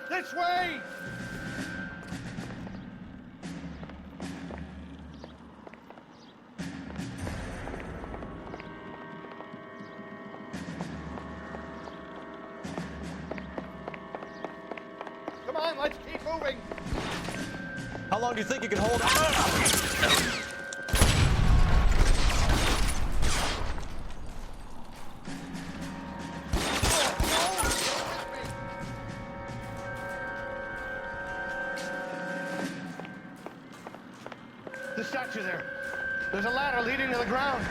This way! Come on, let's keep moving. How long do you think you can hold on? The statue there. There's a ladder leading to the ground.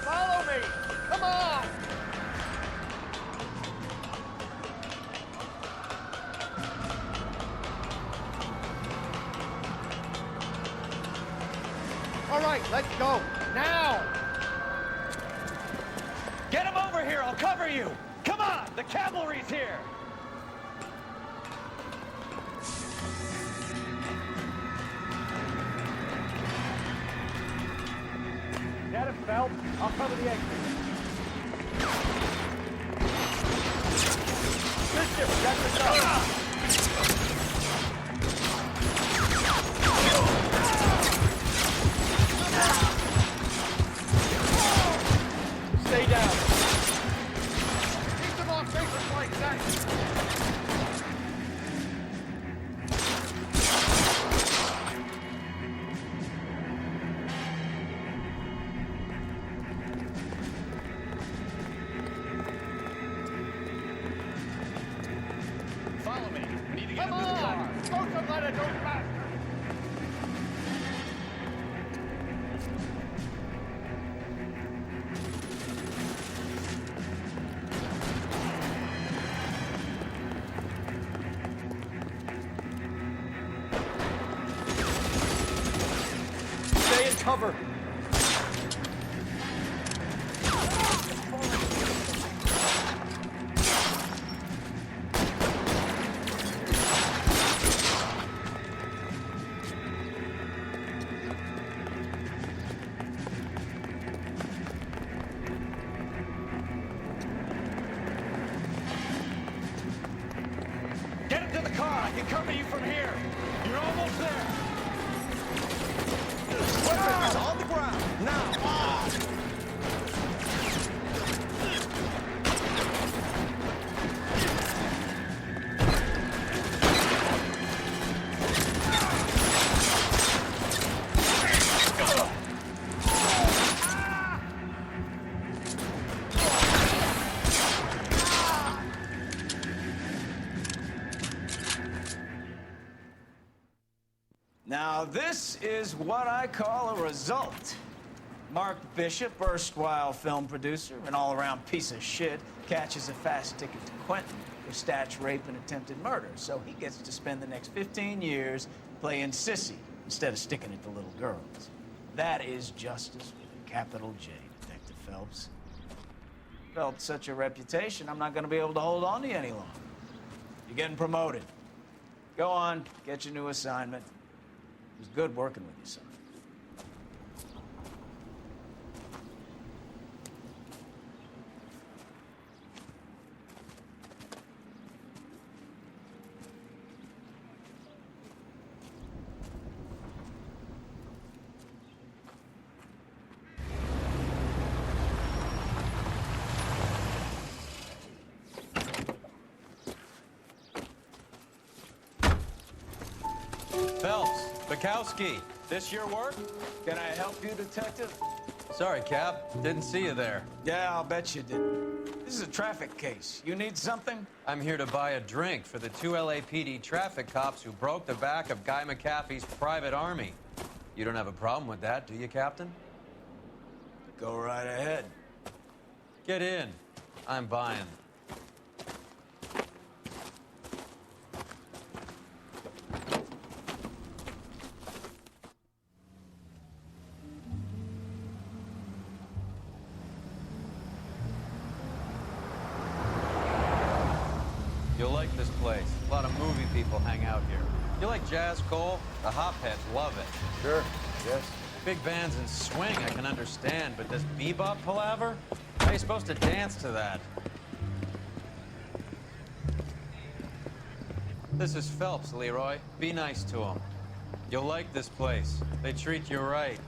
Follow me! Come on! All right, let's go. Now! Get him over here, I'll cover you! Come on, the cavalry's here! Get him, Phelps. I'll cover the exit. Bishop, that's the top. Stay down. Keep them off paper flank, thanks. Follow me. We need to get Come into the car. on! Don't let it go faster! Stay in cover. Get him to the car, I can cover you from here. You're almost there. Weapons on the ground, now! Now, this is what I call a result. Mark Bishop, erstwhile film producer, an all-around piece of shit, catches a fast ticket to Quentin for stitch rape and attempted murder, so he gets to spend the next 15 years playing sissy instead of sticking it to little girls. That is justice with a capital J, Detective Phelps. Built such a reputation, I'm not going to be able to hold on to you any longer. You're getting promoted. Go on, get your new assignment. It was good working with you, son. Phelps, Bukowski, this your work? Can I help you, Detective? Sorry, Cap. Didn't see you there. Yeah, I'll bet you didn't. This is a traffic case. You need something? I'm here to buy a drink for the 2 LAPD traffic cops who broke the back of Guy McAfee's private army. You don't have a problem with that, do you, Captain? Go right ahead. Get in. I'm buying. You'll like this place. A lot of movie people hang out here. You like jazz, Cole? The hopheads love it. Sure, yes. Big bands and swing I can understand, but this bebop palaver? How are you supposed to dance to that? This is Phelps, Leroy. Be nice to him. You'll like this place. They treat you right.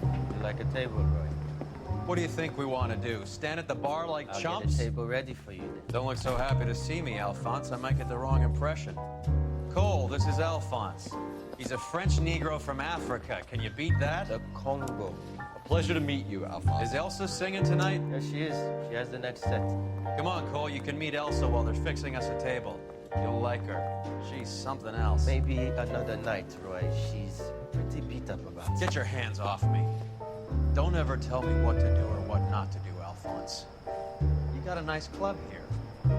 You like a table, Roy? What do you think we want to do? Stand at the bar like I'll chumps? get a table ready for you then. Don't look so happy to see me, Alphonse. I might get the wrong impression. Cole, this is Alphonse. He's a French Negro from Africa. Can you beat that? The Congo. A pleasure to meet you, Alphonse. Is Elsa singing tonight? Yes, she is. She has the next set. Come on, Cole. You can meet Elsa while they're fixing us a table. You'll like her. She's something else. Maybe another night, Roy. She's pretty beat up about it. Get your hands off me. Don't ever tell me what to do or what not to do, Alphonse. You got a nice club here.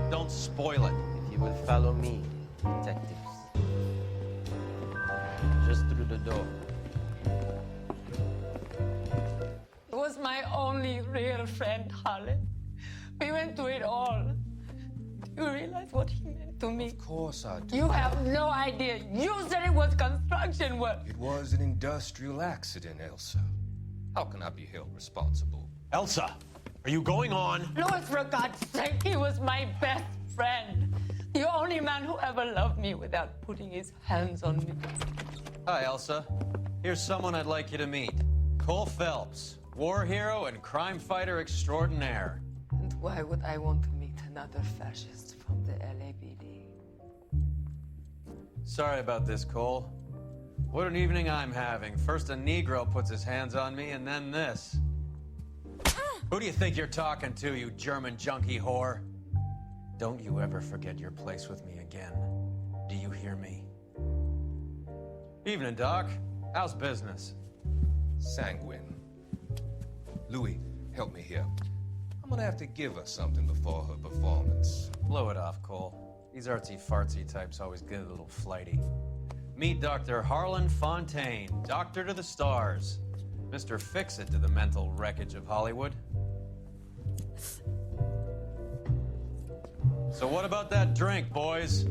Don't spoil it. If you will follow me, detectives. Just through the door. He was my only real friend, Harlan. We went through it all. Do you realize what he meant to me? Of course I do. You have no idea. You said it was construction work. It was an industrial accident, Elsa. How can I be held responsible? Elsa, are you going on? Louis, for God's sake, he was my best friend. The only man who ever loved me without putting his hands on me. Hi, Elsa. Here's someone I'd like you to meet. Cole Phelps, war hero and crime fighter extraordinaire. And why would I want to meet another fascist from the LAPD? Sorry about this, Cole. What an evening I'm having. First a Negro puts his hands on me, and then this. Who do you think you're talking to, you German junkie whore? Don't you ever forget your place with me again. Do you hear me? Evening, Doc. How's business? Sanguine. Louis, help me here. I'm gonna have to give her something before her performance. Blow it off, Cole. These artsy-fartsy types always get a little flighty. Meet Dr. Harlan Fontaine, doctor to the stars. Mr. Fix-It to the mental wreckage of Hollywood. So what about that drink, boys?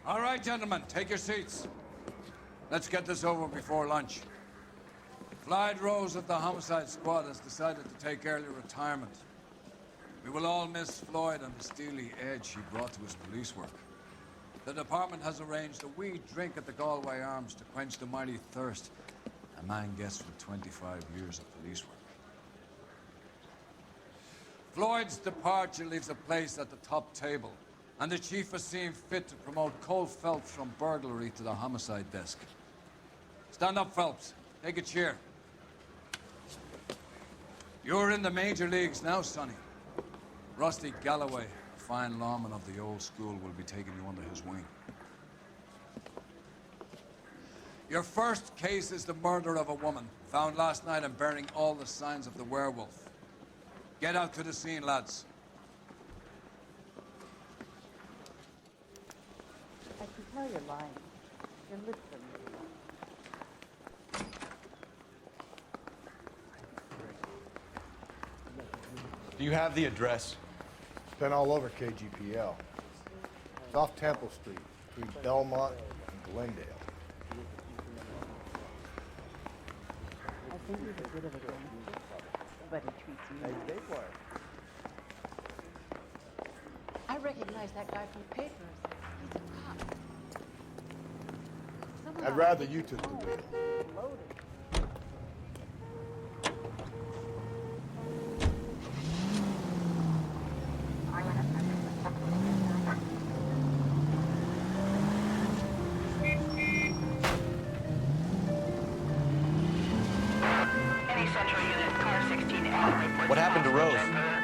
All right, gentlemen, take your seats. Let's get this over before lunch. Clyde Rose of the Homicide Squad has decided to take early retirement. We will all miss Floyd and the steely edge he brought to his police work. The department has arranged a wee drink at the Galway Arms to quench the mighty thirst a man gets from 25 years of police work. Floyd's departure leaves a place at the top table, and the chief has seen fit to promote Cole Phelps from burglary to the homicide desk. Stand up, Phelps. Take a chair. You're in the major leagues now, Sonny. Rusty Galloway, a fine lawman of the old school, will be taking you under his wing. Your first case is the murder of a woman, found last night and bearing all the signs of the werewolf. Get out to the scene, lads. I can tell you're lying. Your lips are moving. Do you have the address? It's been all over KGPL. It's off Temple Street, between Belmont and Glendale. I think he's a bit of a gangster, but he treats me nice. I recognize that guy from the papers. He's a I'd rather you took the wheel. What happened to Rose?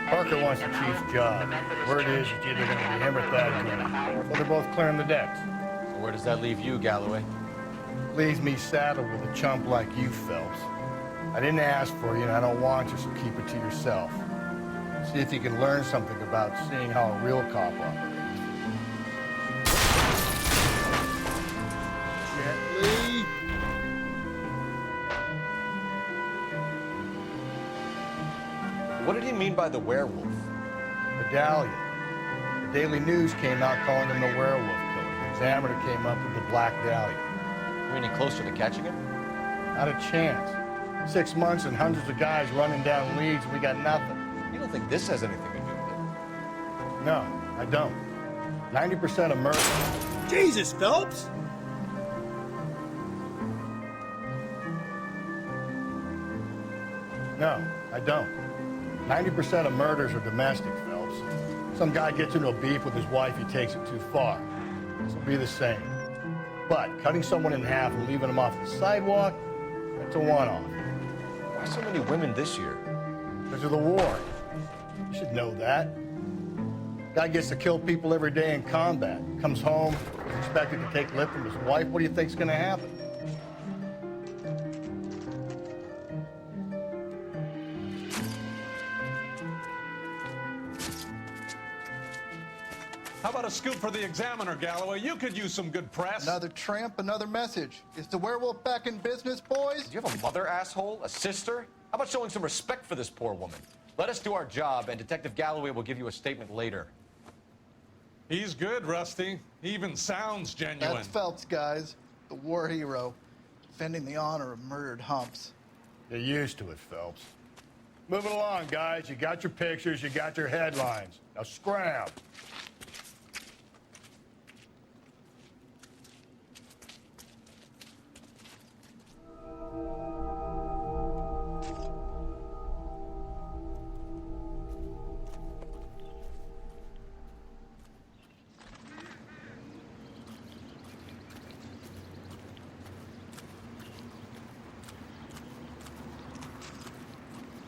Parker wants the chief's job. Word is it's either going to be him or Thad Green. So they're both clearing the decks. So where does that leave you, Galloway? Leaves me saddled with a chump like you, Phelps. I didn't ask for you, and I don't want you, so keep it to yourself. See if you can learn something about seeing how a real cop operates. Gently. What did he mean by the werewolf? Medallion. The Daily News came out calling him the werewolf killer. The Examiner came up with the Black Dahlia. You any closer to catching him? Not a chance. 6 months and hundreds of guys running down leads, and we got nothing. You don't think this has anything to do with it? No, I don't. 90% of murder. Jesus, Phelps! No, I don't. 90% of murders are domestic, Phelps. Some guy gets into a beef with his wife, he takes it too far. This will be the same. But cutting someone in half and leaving them off the sidewalk, that's a one-off. Why so many women this year? Because of the war. You should know that. Guy gets to kill people every day in combat. Comes home, is expected to take lip from his wife. What do you think's gonna happen? How about a scoop for the Examiner, Galloway? You could use some good press. Another tramp, another message. Is the werewolf back in business, boys? Do you have a mother, asshole? A sister? How about showing some respect for this poor woman? Let us do our job, and Detective Galloway will give you a statement later. He's good, Rusty. He even sounds genuine. That's Phelps, guys. The war hero. Defending the honor of murdered humps. You're used to it, Phelps. Move it along, guys. You got your pictures, you got your headlines. Now scram.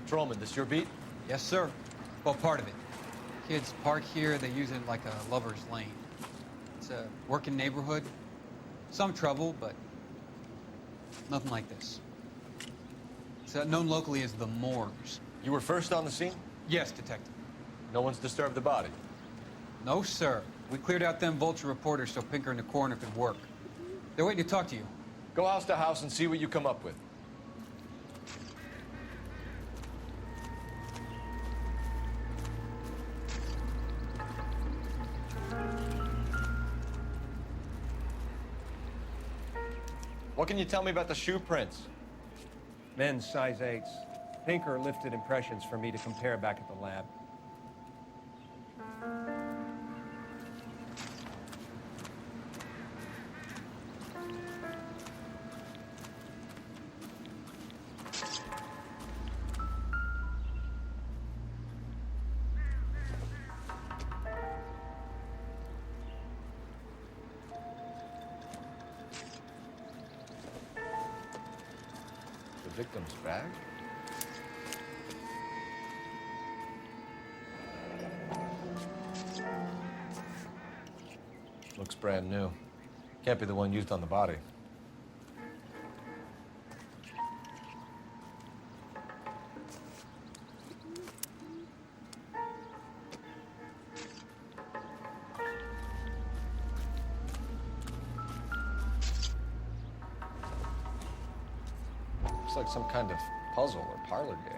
Patrolman, this your beat? Yes, sir. Well, part of it. Kids park here, they use it like a lover's lane. It's a working neighborhood. Some trouble, but nothing like this. It's known locally as the Moors. You were first on the scene? Yes, Detective. No one's disturbed the body? No, sir. We cleared out them vulture reporters so Pinker and the coroner could work. They're waiting to talk to you. Go house to house and see what you come up with. What can you tell me about the shoe prints? Men's size 8s. Pinker lifted impressions for me to compare back at the lab. The victim's bag? Looks brand new. Can't be the one used on the body. Looks like some kind of puzzle or parlor game.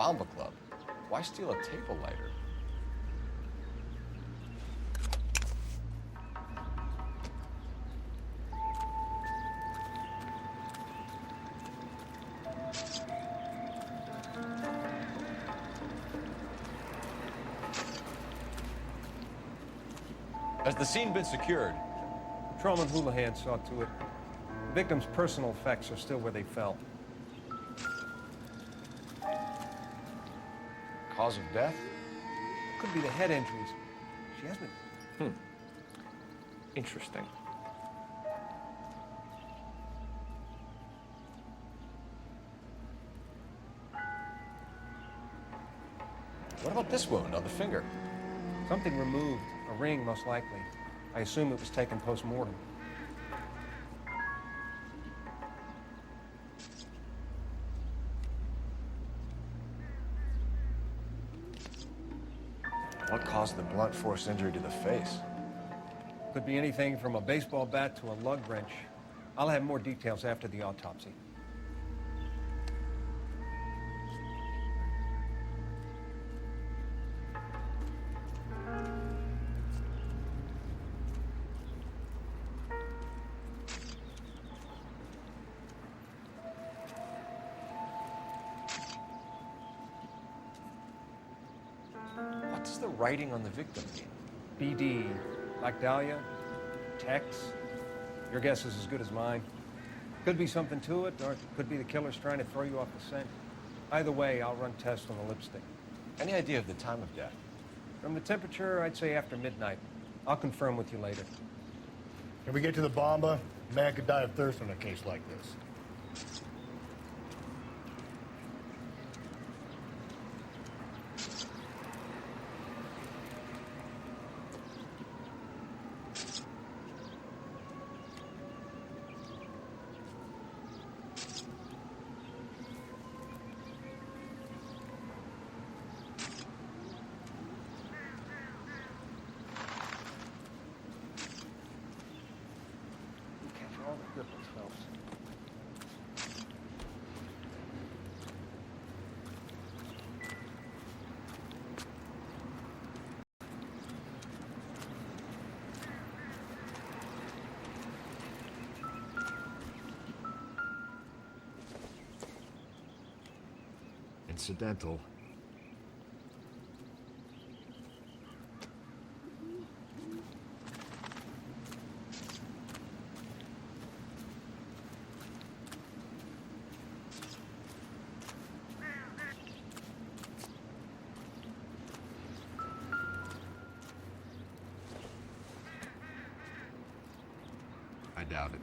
Bomba Club. Why steal a table lighter? Has the scene been secured? Patrolman Houlihan saw to it. The victim's personal effects are still where they fell. Cause of death? Could be the head injuries. She has been... Interesting. What about this wound on the finger? Something removed. A ring, most likely. I assume it was taken post-mortem. What caused the blunt force injury to the face? Could be anything from a baseball bat to a lug wrench. I'll have more details after the autopsy. What does the writing on the victim mean? BD, like Dahlia, Tex. Your guess is as good as mine. Could be something to it, or it could be the killer's trying to throw you off the scent. Either way, I'll run tests on the lipstick. Any idea of the time of death? From the temperature, I'd say after midnight. I'll confirm with you later. Can we get to the Bomba? A man could die of thirst in a case like this. Incidental. I doubt it.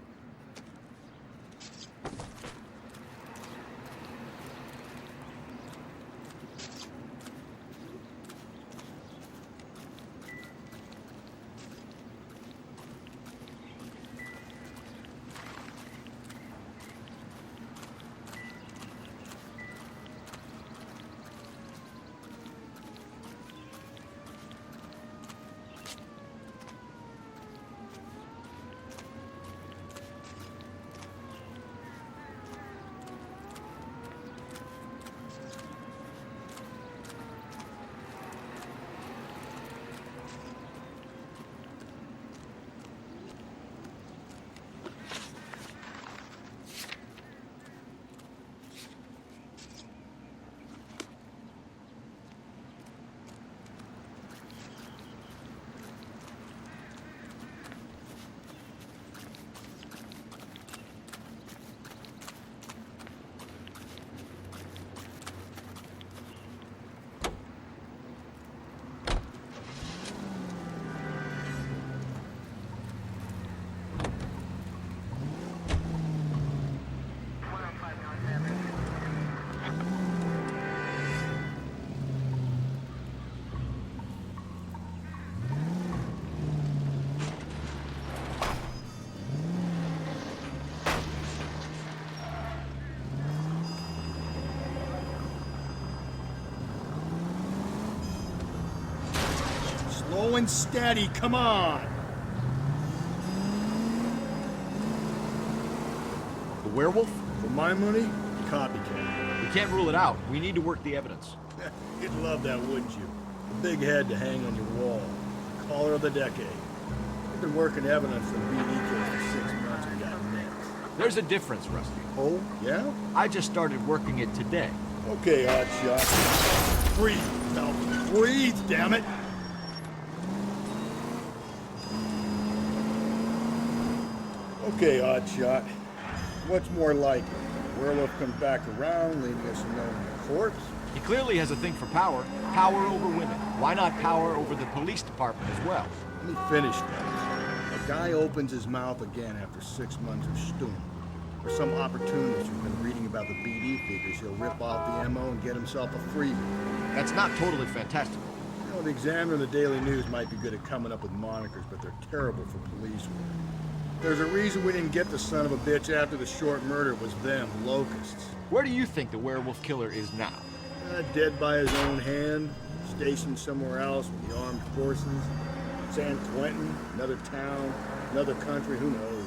Slow and steady, come on! The werewolf? For my money, copycat. We can't rule it out. We need to work the evidence. You'd love that, wouldn't you? A big head to hang on your wall. Caller of the decade. You've been working evidence from BD kills for 6 months and got nicked. There's a difference, Rusty. Oh, yeah? I just started working it today. Okay, hotshot. Breathe, Phelps. Breathe, damn it! Okay, hotshot. What's more likely? The werewolf comes back around, leaving us a known corpse? He clearly has a thing for power. Power over women. Why not power over the police department as well? Let me finish this. A guy opens his mouth again after 6 months of stewing. For some opportunist who's been reading about the BD figures, he'll rip off the ammo and get himself a freebie. That's not totally fantastical. You know, the Examiner and the Daily News might be good at coming up with monikers, but they're terrible for police work. There's a reason we didn't get the son of a bitch after the short murder. It was them, locusts. Where do you think the werewolf killer is now? Dead by his own hand, stationed somewhere else with the armed forces. San Quentin, another town, another country, who knows?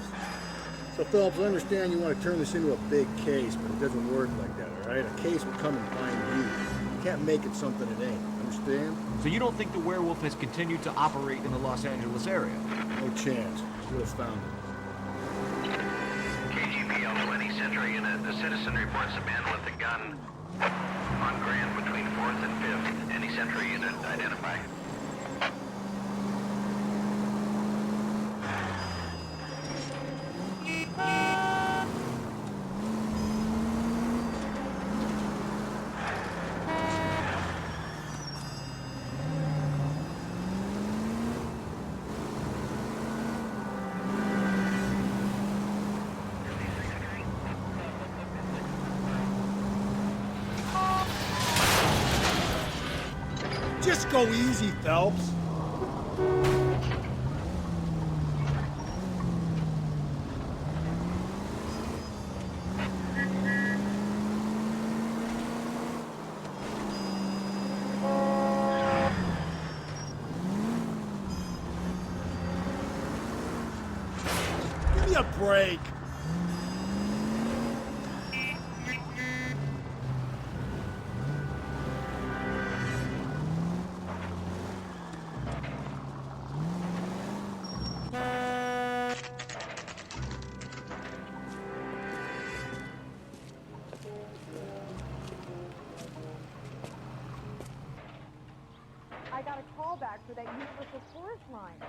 So, Phelps, I understand you want to turn this into a big case, but it doesn't work like that, all right? A case will come and find you. You can't make it something it ain't, understand? So you don't think the werewolf has continued to operate in the Los Angeles area? No chance. We'll have found him. KGPL 20 Central Unit. A citizen reports a man with a gun on Grand between 4th and 5th. Any Central Unit, identify. Just go easy, Phelps. Give me a break. I got a call back for that Universal Forest line.